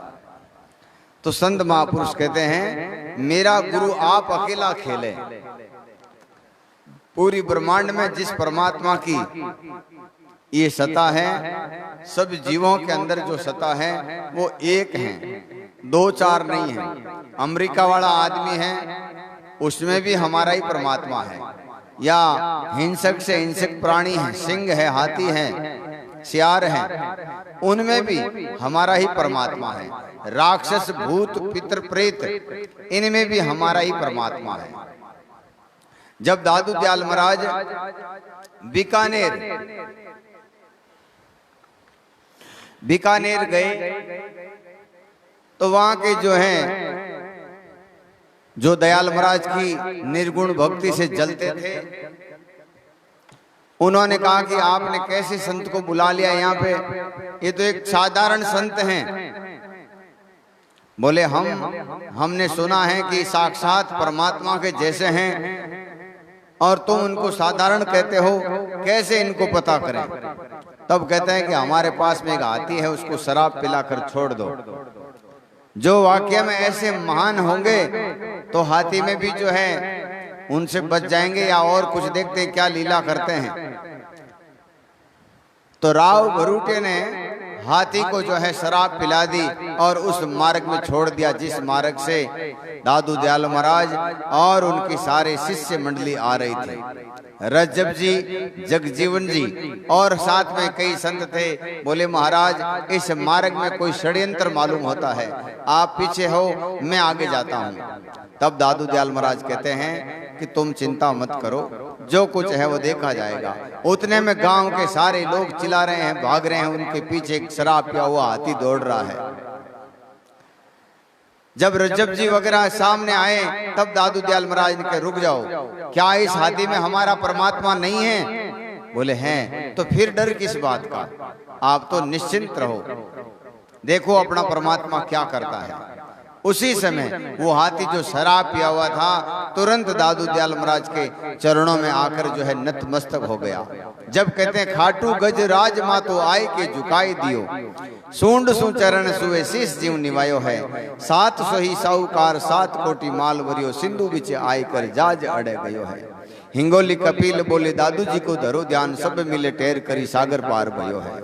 तो संत महापुरुष कहते हैं मेरा गुरु आप अकेला खेले। पूरी ब्रह्मांड में जिस परमात्मा की ये सत्ता है, सब जीवों के अंदर जो सत्ता है वो एक है, दो चार नहीं है। अमेरिका वाला आदमी है उसमें भी हमारा ही परमात्मा है, या हिंसक से हिंसक प्राणी है, सिंह है, हाथी है, सियार है, उनमें भी हमारा ही परमात्मा है। राक्षस भूत पितर प्रेत इनमें भी हमारा ही परमात्मा है। जब दादू दयाल महाराज बीकानेर गए तो वहां के जो हैं जो दयाल महाराज की निर्गुण भक्ति से जलते थे, उन्होंने कहा कि आपने कैसे संत को बुला लिया यहाँ पे, ये तो एक साधारण संत हैं। बोले हमने सुना है कि साक्षात परमात्मा के जैसे हैं और तुम उनको साधारण कहते हो, कैसे इनको पता करें। तब कहते हैं कि हमारे पास में एक हाथी है, उसको शराब पिलाकर छोड़ दो। जो वाकया में ऐसे महान होंगे तो हाथी में भी जो है उनसे बच जाएंगे, या और कुछ देखते हैं क्या लीला करते हैं। तो राव भरूटे ने हाथी को जो है शराब पिला दी और उस मार्ग में छोड़ दिया जिस मार्ग से दादू दयाल महाराज और उनकी सारे शिष्य मंडली आ रही थी। रज्जब जी, जगजीवन जी और साथ में कई संत थे। बोले महाराज इस मार्ग में कोई षड्यंत्र मालूम होता है, आप पीछे हो, मैं आगे जाता हूँ। तब दादू दयाल महाराज कहते हैं कि तुम चिंता मत करो, जो कुछ है वो देखा जाएगा। उतने में गांव के सारे लोग चिल्ला रहे हैं, भाग रहे हैं, उनके पीछे एक शराब पिया हुआ हाथी दौड़ रहा है। जब रज्जब जी वगैरह सामने आए तब दादू दयाल महाराज ने कहा रुक जाओ, क्या इस हाथी में हमारा परमात्मा नहीं है? बोले हैं। तो फिर डर किस बात का, आप तो निश्चिंत रहो, देखो अपना परमात्मा क्या करता है। उसी समय वो हाथी जो शराब पिया हुआ था तुरंत दादू दयाल महाराज के चरणों में आकर जो है नतमस्तक हो गया। जब कहते हैं खाटू गज राज मा तो आए के झुकाई दियो, सूंड सु चरण सुए शीस जीव निवायो है, 700 ही साहूकार 7 कोटि माल वरियो, सिंधु बिच आय कर जाज अड़े गयो है। हिंगोली कपिल बोले दादू जी को धरो ध्यान, सब मिले टेर करी सागर पार भयो है।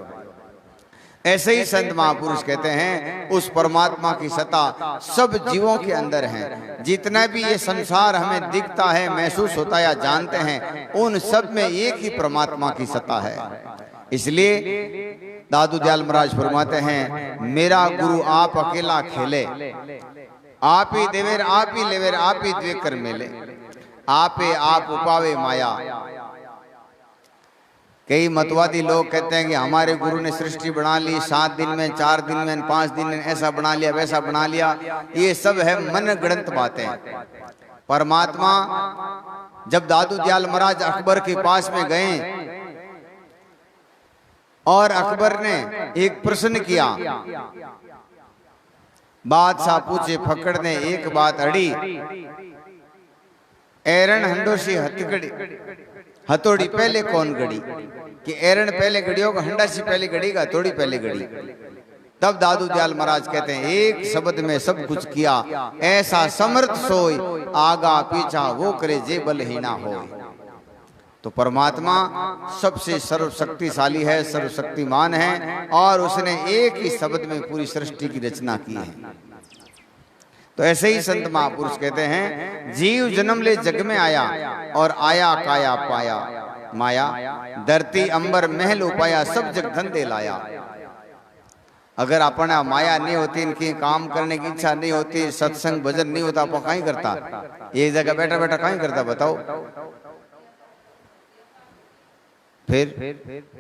ऐसे ही संत महापुरुष कहते हैं उस परमात्मा की सत्ता सब जीवों के अंदर है। जितना भी ये संसार हमें दिखता है, महसूस होता है या जानते हैं, उन सब में एक ही परमात्मा की सत्ता है। इसलिए दादू दयाल महाराज फरमाते हैं मेरा गुरु आप अकेला खेले, आप ही देवेर आप ही लेवेर आप ही द्वे कर मेले, आपे आप उपावे माया। कई मतवादी लोग कहते हैं कि हमारे गुरु ने सृष्टि बना ली 7 दिन में, 4 दिन में, 5 दिन में, ऐसा बना लिया वैसा बना लिया। ये सब है मन गणित बातें। परमात्मा जब दादू दयाल महाराज अकबर के पास में गए और अकबर ने एक प्रश्न किया, बादशाह पूछे फकड़ ने एक बात अड़ी, एरन हंडोशी हथौड़ी पहले कौन गड़ी? कि एरन पहले गड़ी होगा, हंडासी पहले गड़ी का, हथौड़ी पहले गड़ी। तब दादू दयाल महाराज कहते हैं एक शब्द में सब कुछ किया, ऐसा समर्थ सोई, आगा पीछा वो करे जे बलहीना हो। तो परमात्मा सबसे सर्वशक्तिशाली है, सर्वशक्तिमान है, और उसने एक ही शब्द में पूरी सृष्टि की रचना की है। तो ऐसे ही संत महापुरुष कहते हैं, जीव जन्म ले जग में आया, और आया काया पाया माया, धरती अंबर महल उपाया, सब जग धंधे लाया। अगर अपना माया नहीं होती, इनकी काम करने की इच्छा नहीं होती, सत्संग भजन नहीं होता, आप कहीं करता, एक जगह बैठा बैठा कहीं करता बताओ। फिर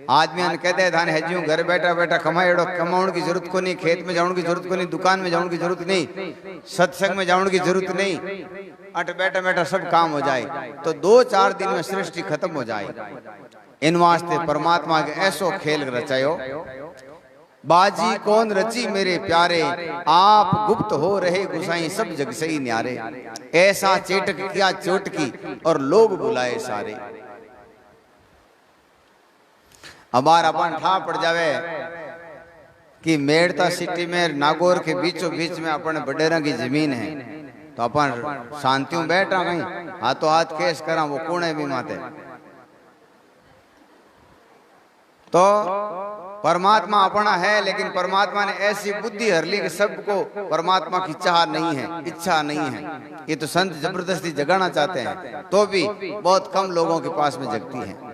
आदमी कहते हैं धान है जी घर बैठा बैठा कमाएड़ो, कमाउण की जरूरत को नहीं, खेत में जाने की जरूरत को नहीं, दुकान में जाने की जरूरत नहीं, सत्संग में जाने की जरूरत नहीं, अट बैठा बैठा सब काम हो जाए, तो 2-4 दिन में सृष्टि खत्म हो जाए। इन वास्ते परमात्मा के ऐसो खेल रचायो, बाजी कौन रची मेरे प्यारे, आप गुप्त हो रहे गुसाई सब जग से ही न्यारे, ऐसा चेटक किया चोटकी और लोग बुलाए सारे। हमारा अपन ठा पड़ जावे कि मेड़ता सिटी में नागौर के बीचों बीच में अपन बडेरा की जमीन है, तो अपन शांतियों बैठा कहीं हाथों हाथ केस करा, वो कोने भी माते। तो परमात्मा अपना है, लेकिन परमात्मा ने ऐसी बुद्धि हर ली कि सबको परमात्मा की चाह नहीं है, इच्छा नहीं है। ये तो संत जबरदस्ती जगाना चाहते हैं, तो भी बहुत कम लोगों के पास में जगती है।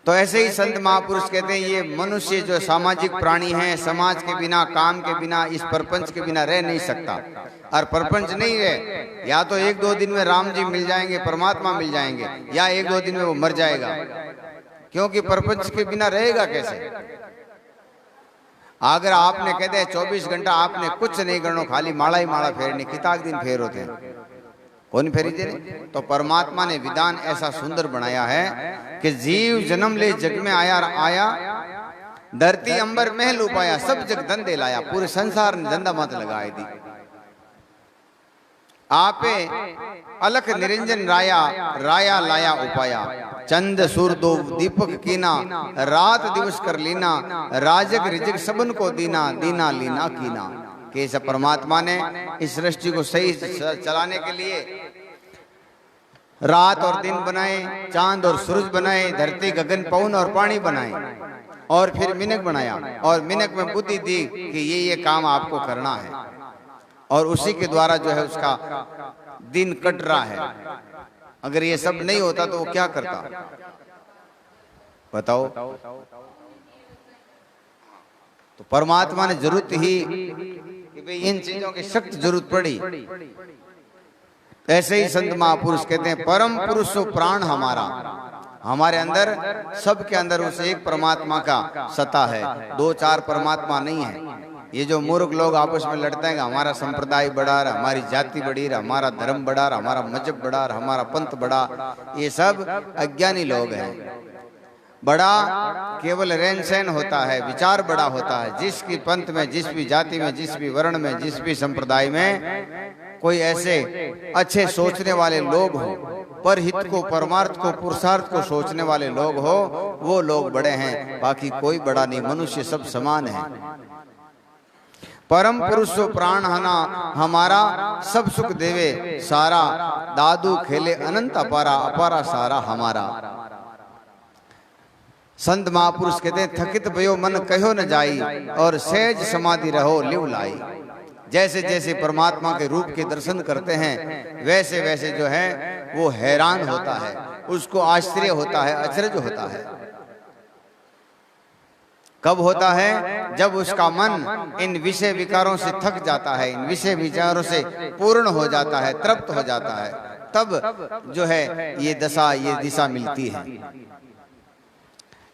तो ऐसे ही संत महापुरुष कहते हैं, ये मनुष्य जो सामाजिक प्राणी है, समाज के बिना, काम के बिना, इस प्रपंच के बिना रह नहीं सकता। और प्रपंच नहीं है, या तो 1-2 दिन में राम जी मिल जाएंगे, परमात्मा मिल जाएंगे, या 1-2 दिन में वो मर जाएगा, क्योंकि प्रपंच के बिना रहेगा कैसे। अगर आपने कहते हैं 24 घंटा आपने कुछ नहीं करना, खाली माला ही माला फेरनी, किताक दिन फेर होते हैं, कौन फेरी दे रहे। तो परमात्मा ने विधान ऐसा सुंदर बनाया है कि जीव जन्म ले जग में आया, धरती अंबर महल उपाया, सब जग धंधे लाया, पूरे संसार ने धंधा मत लगाए दी। आपे अलख निरंजन राया, राया लाया उपाया, चंद सूर दो दीपक कीना, रात दिवस कर लीना, राजक रिजक सबन को दीना, दीना लीना कीना। कि इस परमात्मा ने इस सृष्टि को सही चलाने के लिए रात और दिन बनाए, चांद और सूरज बनाए, धरती गगन पवन और पानी बनाए, और फिर मिनक बनाया, और मिनक में बुद्धि दी कि ये काम आपको करना है, और उसी के द्वारा जो है उसका दिन कट रहा है। अगर ये सब नहीं होता तो वो क्या करता बताओ। तो परमात्मा ने जरूरत ही कि भाई इन चीजों की सख्त जरूरत पड़ी। ऐसे ही संत महापुरुष कहते हैं, परम पुरुष सो प्राण हमारा, हमारे अंदर, सबके अंदर उस एक परमात्मा का सत्ता है, 2-4 परमात्मा नहीं है। ये जो मूर्ख लोग आपस में लड़ते हैं, हमारा संप्रदाय बढ़ा रहा, हमारी जाति बढ़ी रहा, हमारा धर्म बढ़ा रहा, हमारा मजहब बढ़ा रहा, हमारा पंथ बढ़ा, ये सब अज्ञानी लोग हैं। बड़ा केवल रहन सहन होता है, विचार बड़ा होता है। जिस की पंथ में, जिस भी जाति में, जिस भी वर्ण में, जिस भी संप्रदाय में कोई ऐसे अच्छे सोचने वाले लोग हो, पर हित को, परमार्थ को, पुरुषार्थ को सोचने वाले लोग हो, वो लोग बड़े हैं, बाकी कोई बड़ा नहीं, मनुष्य सब समान है। परम पुरुष प्राण हना हमारा, सब सुख देवे सारा, दादू खेले अनंत अपारा, अपारा सारा हमारा। संत महापुरुष कहते हैं, थकित भयो मन कहो न जाई, और सहज समाधि रहो लिव लाई। जैसे जैसे परमात्मा के रूप के दर्शन करते हैं, वैसे वैसे जो है वो हैरान होता है, उसको आश्चर्य होता है, अचरज होता है। कब होता है? जब उसका मन इन विषय विकारों से थक जाता है, इन विषय विचारों से पूर्ण हो जाता है, तृप्त हो जाता है, तब जो है ये दशा, ये दिशा मिलती है।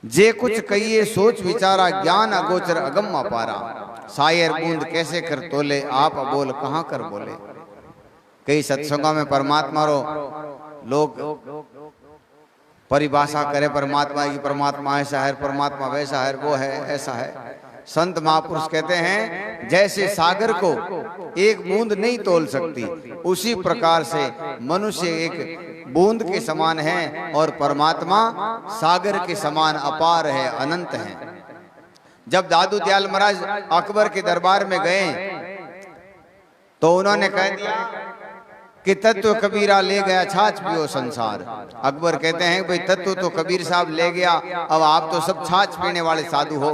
जे कुछ कहिए सोच विचारा, ज्ञान अगोचर अगम अपारा, शायर बूंद कैसे कर तोले, आप अबोल कहाँ कर बोले। कई सत्संगों में परमात्मा रो लोग परिभाषा करे परमात्मा की, परमात्मा ऐसा है, परमात्मा वैसा है, वो है, ऐसा है। संत महापुरुष कहते हैं, जैसे सागर को एक बूंद नहीं तोल सकती, उसी प्रकार से मनुष्य एक बूंद के समान है और परमात्मा सागर के समान अपार है, अनंत है। जब दादू दयाल महाराज अकबर के दरबार में गए तो उन्होंने कह दिया कि तत्व कबीरा ले गया छाछ पियो संसार। अकबर कहते हैं भाई तत्व तो कबीर साहब ले गया, अब आप तो सब छाछ पीने वाले साधु हो।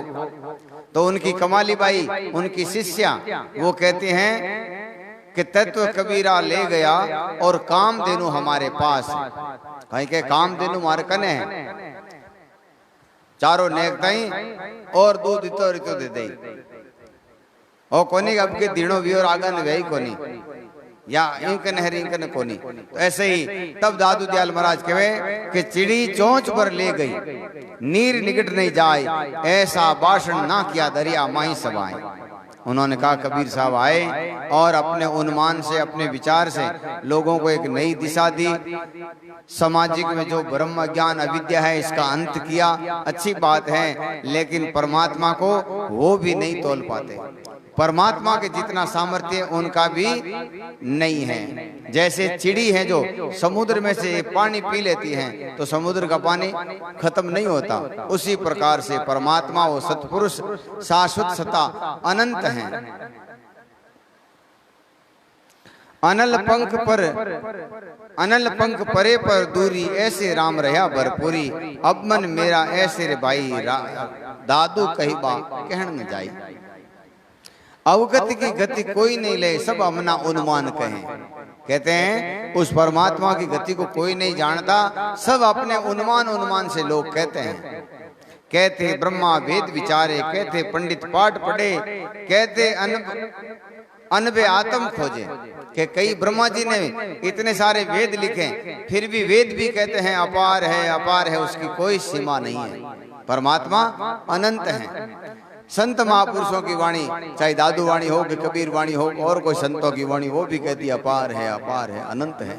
तो उनकी कमाली बाई, उनकी शिष्या, वो कहती हैं कि तत्व कबीरा ले गया और काम देनु हमारे पास। कहीं के काम देनु मारे कने है, चारों नेक तई और दूध इतो रितो दे दई और कोनी अब के दिनों भी और आगन वही कोनी या इंकन है इंकन कोनी। तो ऐसे ही तब दादू दयाल महाराज कहे कि चिड़ी चोंच पर ले गई, नीर निकट नहीं जाए, ऐसा भाषण ना किया दरिया माही सभाएं। उन्होंने कहा कबीर साहब आए और अपने उन्मान से, अपने विचार से लोगों को एक नई दिशा दी। सामाजिक में जो ब्रह्म ज्ञान अविद्या है इसका अंत किया, अच्छी बात है, लेकिन परमात्मा को वो भी नहीं तोल पाते। परमात्मा के जितना सामर्थ्य उनका भी नहीं है। जैसे चिड़ी है जो समुद्र में से पानी पी लेती हैं तो समुद्र का पानी खत्म नहीं होता, उसी प्रकार से परमात्मा वो सत्पुरुष शाश्वत सत्ता अनंत हैं। अनल पंख परे पर दूरी, ऐसे राम रहा भरपूरी, अब मन मेरा ऐसे रे भाई, दादू कही बा कहन में जाई। अवगति की गति कोई नहीं ले, सब अपना अनुमान कहें। कहते हैं उस परमात्मा की गति को कोई नहीं जानता, सब अपने अनुमान से लोग कहते हैं। कहते ब्रह्मा वेद विचारे, कहते पंडित पाठ पढ़े, कहते अनबे आत्म खोजे। कि कई ब्रह्मा जी ने इतने सारे वेद लिखे, फिर भी वेद भी कहते हैं अपार है, उसकी कोई सीमा नहीं है। परमात्मा अनंत है। संत महापुरुषों की वाणी, चाहे दादू वाणी हो कि कबीर वाणी हो और कोई संतों की वाणी, वो भी कहती अपार है, अनंत है।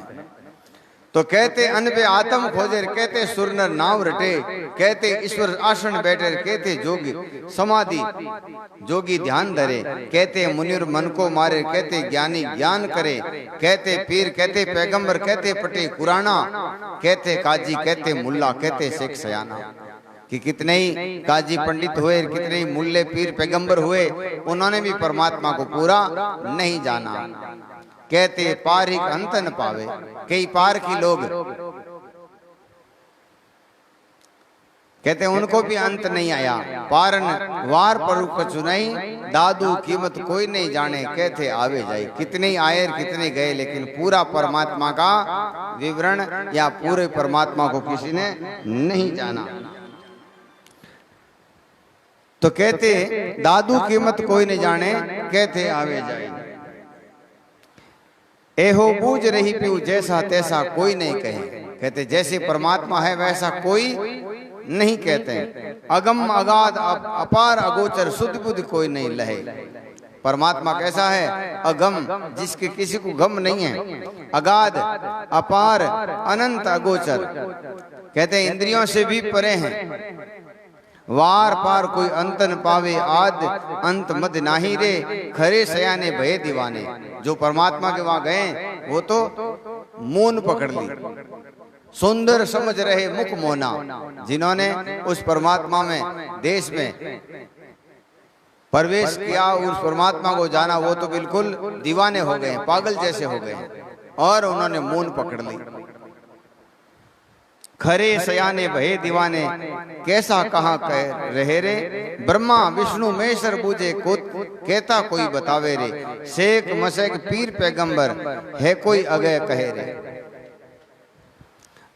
तो कहते अनबे आत्म खोजे, कहते सुर नर नाव रटे, कहते ईश्वर आसन बैठे, कहते जोगी समाधि जोगी ध्यान धरे, कहते मुनिर मन को मारे, कहते ज्ञानी ज्ञान करे, कहते पीर, कहते पैगंबर, कहते पटे कुराना, कहते काजी, कहते मुल्ला, कहते शेख सयाना। कि कितने ही काजी पंडित हुए, कितने ही मुल्ले पीर पैगंबर हुए, उन्होंने भी परमात्मा को पूरा नहीं जाना। कहते पार ही अंत न पावे, कई पार की लोग कहते उनको भी अंत नहीं आया। पारन वार पर कचुनाई, दादू कीमत कोई नहीं जाने, कहते आवे जाए। कितने आए कितने गए, लेकिन पूरा परमात्मा का विवरण या पूरे परमात्मा को किसी ने नहीं जाना। तो कहते दादू कीमत कोई नहीं जाने, कहते आवे जाए। एहो बूझ रही पीऊ, जैसा तैसा कोई नहीं कहे। कहते जैसे परमात्मा है वैसा कोई नहीं कहते। अगम अगाध अपार अगोचर, शुद्ध बुद्ध कोई नहीं लहे। परमात्मा कैसा है? अगम, जिसके किसी को गम नहीं है। अगाध अपार अनंत अगोचर, कहते इंद्रियों से भी परे हैं। वार पार कोई अंत न पावे, आद अंत मद नाही रे, खरे सयाने भये दीवाने। जो परमात्मा के वहां गए वो तो मौन पकड़ ली, सुंदर समझ रहे मुख मोना। जिन्होंने उस परमात्मा में देश में प्रवेश किया, उस परमात्मा को जाना, वो तो बिल्कुल दीवाने हो गए, पागल जैसे हो गए और उन्होंने मौन पकड़ ली। खरे सयाने भये दीवाने, कैसा कहा कह रहे रे। ब्रह्मा विष्णु महेश्वर बूझे, कहता कोई बतावे रे। शेख मशेक पीर पैगंबर, है कोई अगय कहे रे।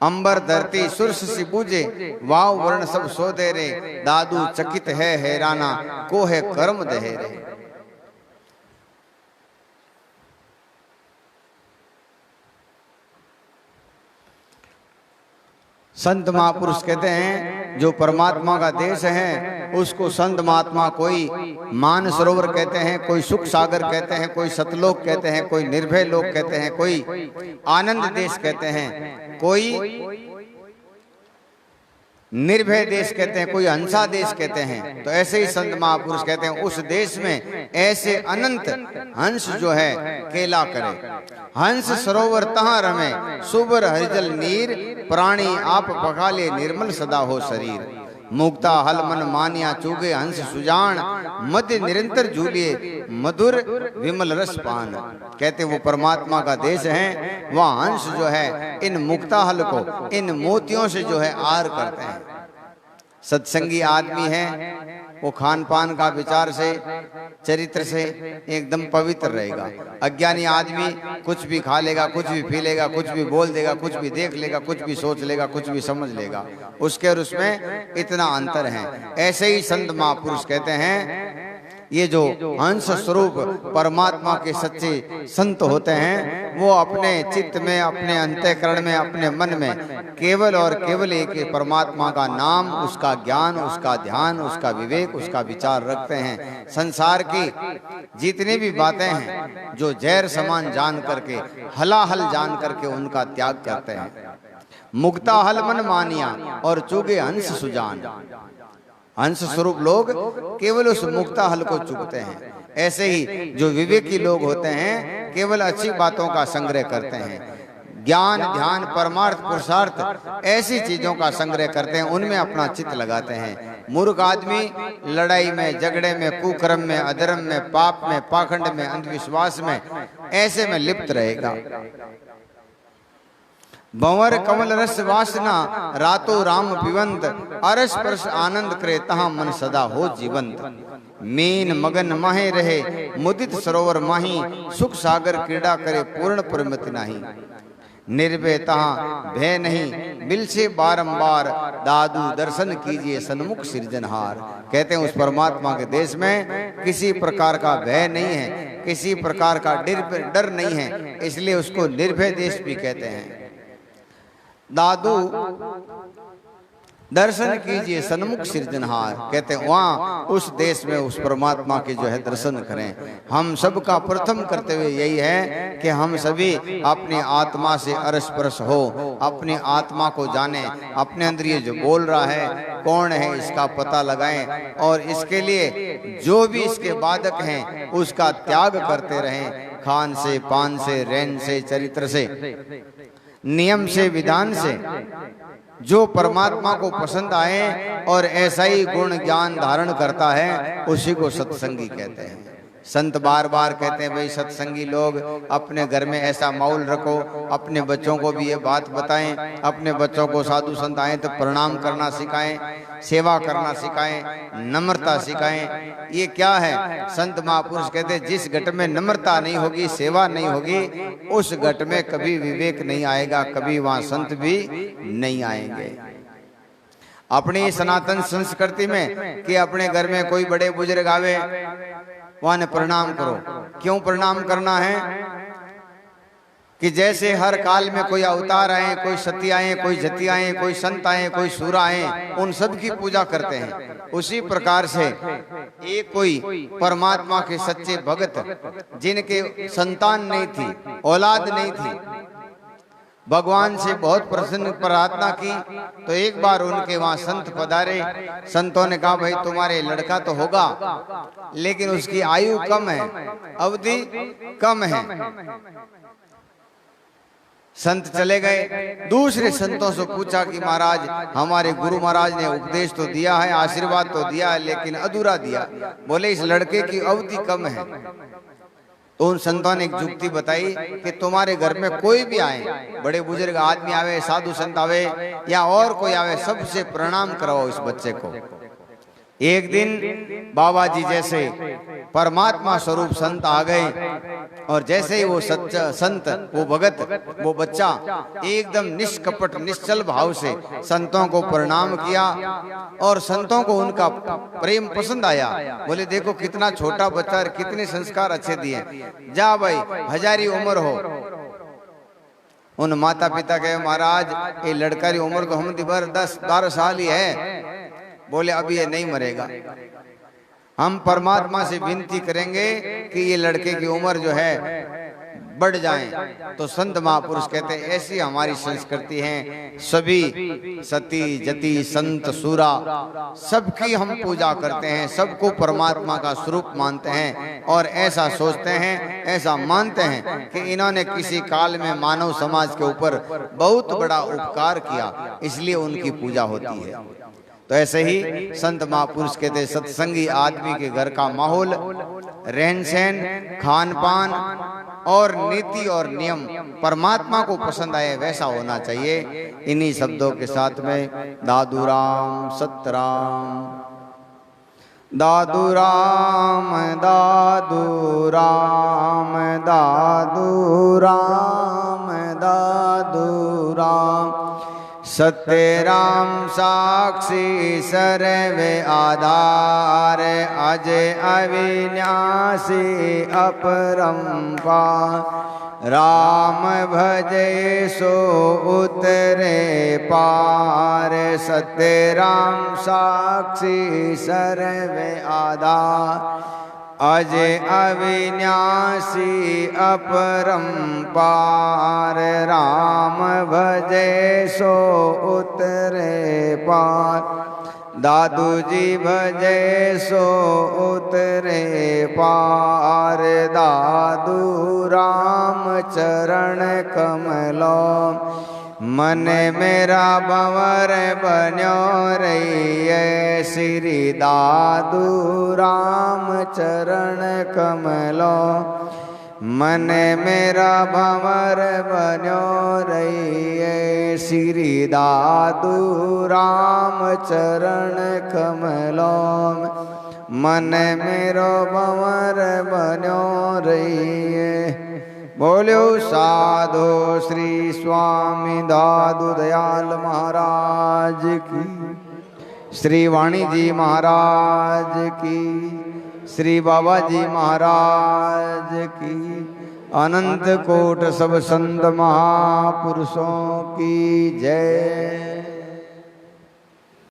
अंबर धरती सुरस सी बूझे, वाव वर्ण सब सो दे रे। दादू चकित है हैराना, को है कर्म दहे रे। संत महापुरुष कहते हैं जो परमात्मा का देश है उसको संत महात्मा कोई मान सरोवर कहते हैं, कोई सुख सागर कहते हैं, कोई सतलोक कहते हैं, कोई निर्भय लोक कहते हैं, कोई आनंद देश कहते हैं, कोई निर्भय देश कहते हैं, कोई हंसा देश कहते हैं। तो ऐसे ही संत महापुरुष कहते हैं उस देश में ऐसे अनंत हंस जो है केला करे। हंस सरोवर तहाँ रमे, सुबर हरिजल नीर, प्राणी आप पखा ले निर्मल सदा हो शरीर। मुक्ता हल मन मानिया चूगे हंस सुजान, मध्य निरंतर झूलिए मधुर विमल रस पान। कहते वो परमात्मा का देश है, वह हंस जो है इन मुक्ता हल को, इन मोतियों से जो है आर करते हैं। सत्संगी आदमी है वो खान पान का विचार से, चरित्र से एकदम पवित्र रहेगा। अज्ञानी आदमी कुछ भी खा लेगा, कुछ भी पी लेगा, कुछ भी बोल देगा, कुछ भी देख लेगा, कुछ भी सोच लेगा, कुछ भी समझ लेगा, उसके और उसमें इतना अंतर है। ऐसे ही संत महापुरुष कहते हैं ये जो अंश स्वरूप परमात्मा के सच्चे संत होते हैं वो अपने चित्त में, अपने अंतःकरण में, अपने मन में केवल और केवल एक परमात्मा का नाम, उसका ज्ञान, उसका ध्यान, उसका विवेक, उसका विचार रखते हैं। संसार की जितनी भी बातें हैं जो जहर समान जान करके, हलाहल जान करके उनका त्याग करते हैं। मुक्ता हल मन मानिया और चूगे हंस सुजान। हंस स्वरूप लोग केवल उस मुक्ता हल को चुगते हैं। ऐसे ही जो विवेकी लोग होते हैं केवल अच्छी बातों का संग्रह करते हैं। ज्ञान, ध्यान, परमार्थ, पुरुषार्थ ऐसी चीजों का संग्रह करते हैं, उनमें अपना चित्त लगाते हैं। मूर्ख आदमी लड़ाई में, झगड़े में, कुकर्म में, अधर्म में, पाप में, पाखंड में, अंधविश्वास में, ऐसे में लिप्त रहेगा। भंवर कमल रस वासना रातो राम पिवंत, अरस परस आनंद करे तहाँ मन सदा हो जीवंत। मीन मगन माहे रहे मुदित सरोवर माही, सुख सागर क्रीड़ा करे पूर्ण परिमति नाही। निर्भय तहाँ भय नहीं मिल से बारंबार, दादू दर्शन कीजिए सन्मुख सृजनहार। कहते हैं उस परमात्मा के देश में किसी प्रकार का भय नहीं है, किसी प्रकार का डर नहीं है, इसलिए उसको निर्भय देश भी कहते हैं। दादू दर्शन कीजिए सन्मुख सृजनहार। कहते हैं वहाँ उस देश में उस परमात्मा के जो है दर्शन करें। हम सबका प्रथम कर्तव्य यही है कि हम सभी अपनी आत्मा से अरस परस हो, अपनी आत्मा को जाने, अपने अंदर ये जो बोल रहा है कौन है इसका पता लगाएं, और इसके लिए जो भी इसके बाधक हैं उसका त्याग करते रहें। खान से, पान से, रहन से, चरित्र से, नियम से, विधान से, जो परमात्मा को पसंद आए और ऐसा ही गुण ज्ञान धारण करता है उसी को सत्संगी कहते हैं। संत बार बार कहते हैं भाई सत्संगी लोग अपने घर में ऐसा माहौल रखो, अपने बच्चों को भी ये बात बताएं, अपने बच्चों को साधु संत आए तो प्रणाम करना सिखाएं, सेवा करना सिखाएं, नम्रता सिखाएं। ये क्या है? संत महापुरुष कहते हैं जिस घट में नम्रता नहीं होगी, सेवा नहीं होगी, उस घट में कभी विवेक नहीं आएगा, कभी वहां संत भी नहीं आएंगे। अपनी सनातन संस्कृति में कि अपने घर में कोई बड़े बुजुर्ग आवे वहां ने प्रणाम करो। क्यों प्रणाम करना है? कि जैसे हर काल में कोई अवतार आए, कोई सती आए, कोई जति आए, कोई संत आए, कोई सूरा आए, उन सब की पूजा करते हैं। उसी प्रकार से एक कोई परमात्मा के सच्चे भक्त जिनके संतान नहीं थी, औलाद नहीं थी, भगवान से बहुत प्रसन्न प्रार्थना की तो एक बार उनके वहां संत पधारे। संतों ने कहा भाई तुम्हारे लड़का तो होगा लेकिन उसकी आयु कम है, अवधि कम है। संत चले गए। दूसरे संतों से पूछा कि महाराज हमारे गुरु महाराज ने उपदेश तो दिया है, आशीर्वाद तो दिया है, लेकिन अधूरा दिया। बोले इस लड़के की अवधि कम है। तो उन संतों ने एक जुक्ति बताई कि तुम्हारे घर में कोई भी आए, बड़े बुजुर्ग आदमी आवे, साधु संत आवे या और कोई आवे, सबसे प्रणाम कराओ इस बच्चे को। एक दिन बाबा जी जैसे परमात्मा स्वरूप संत आ गए और जैसे ही वो सच्चा संत, वो भगत, वो बच्चा एकदम निष्कपट निश्चल भाव से संतों को प्रणाम किया और संतों को उनका प्रेम पसंद आया। बोले देखो कितना छोटा बच्चा और कितने संस्कार अच्छे दिए, जा भाई हजारी उम्र हो। उन माता पिता कहे महाराज ये लड़का की उम्र तो हम 10-12 साल ही है। बोले अभी ये नहीं मरेगा, हम परमात्मा से विनती करेंगे कि ये लड़के की उम्र जो है बढ़ जाए। तो संत महापुरुष कहते हैं ऐसी हमारी संस्कृति है, सभी सती जति संत सूरा सबकी हम पूजा करते हैं, सबको परमात्मा का स्वरूप मानते हैं और ऐसा सोचते हैं, ऐसा मानते हैं कि इन्होंने किसी काल में मानव समाज के ऊपर बहुत बड़ा उपकार किया, इसलिए उनकी पूजा होती है। तो ऐसे ही संत महापुरुष कहते सत्संगी आदमी के घर का माहौल, रहन सहन, खान पान और नीति और नियम परमात्मा को पसंद आए वैसा होना चाहिए। इन्हीं शब्दों के साथ में दादू राम सतराम, दादू राम दादू राम, दादू राम, दादू राम। सत्य राम साक्षी सर्वे आधार, अजय अविनाशी अपरंपार। राम भजे सो उतरे पार, सत्य राम साक्षी सर्वे आधार, अजय अविनाशी अपरंपार। राम भजे सो उतरे पार, दादू जी भजे सो उतरे पार। दादू राम चरण कमलों, मन मेरा भंवर बन्यो रहिए। श्री दादू राम चरण कमलों, मन मेरा भंवर बन्यो रहिए। श्री दादू राम चरण कमलों, मन मेरो भंवर बन्यो रहिए। बोलो साधो श्री स्वामी दादू दयाल महाराज की, श्री वाणी जी महाराज की, श्री बाबा जी महाराज की, अनंत कोट सब संत महापुरुषों की जय।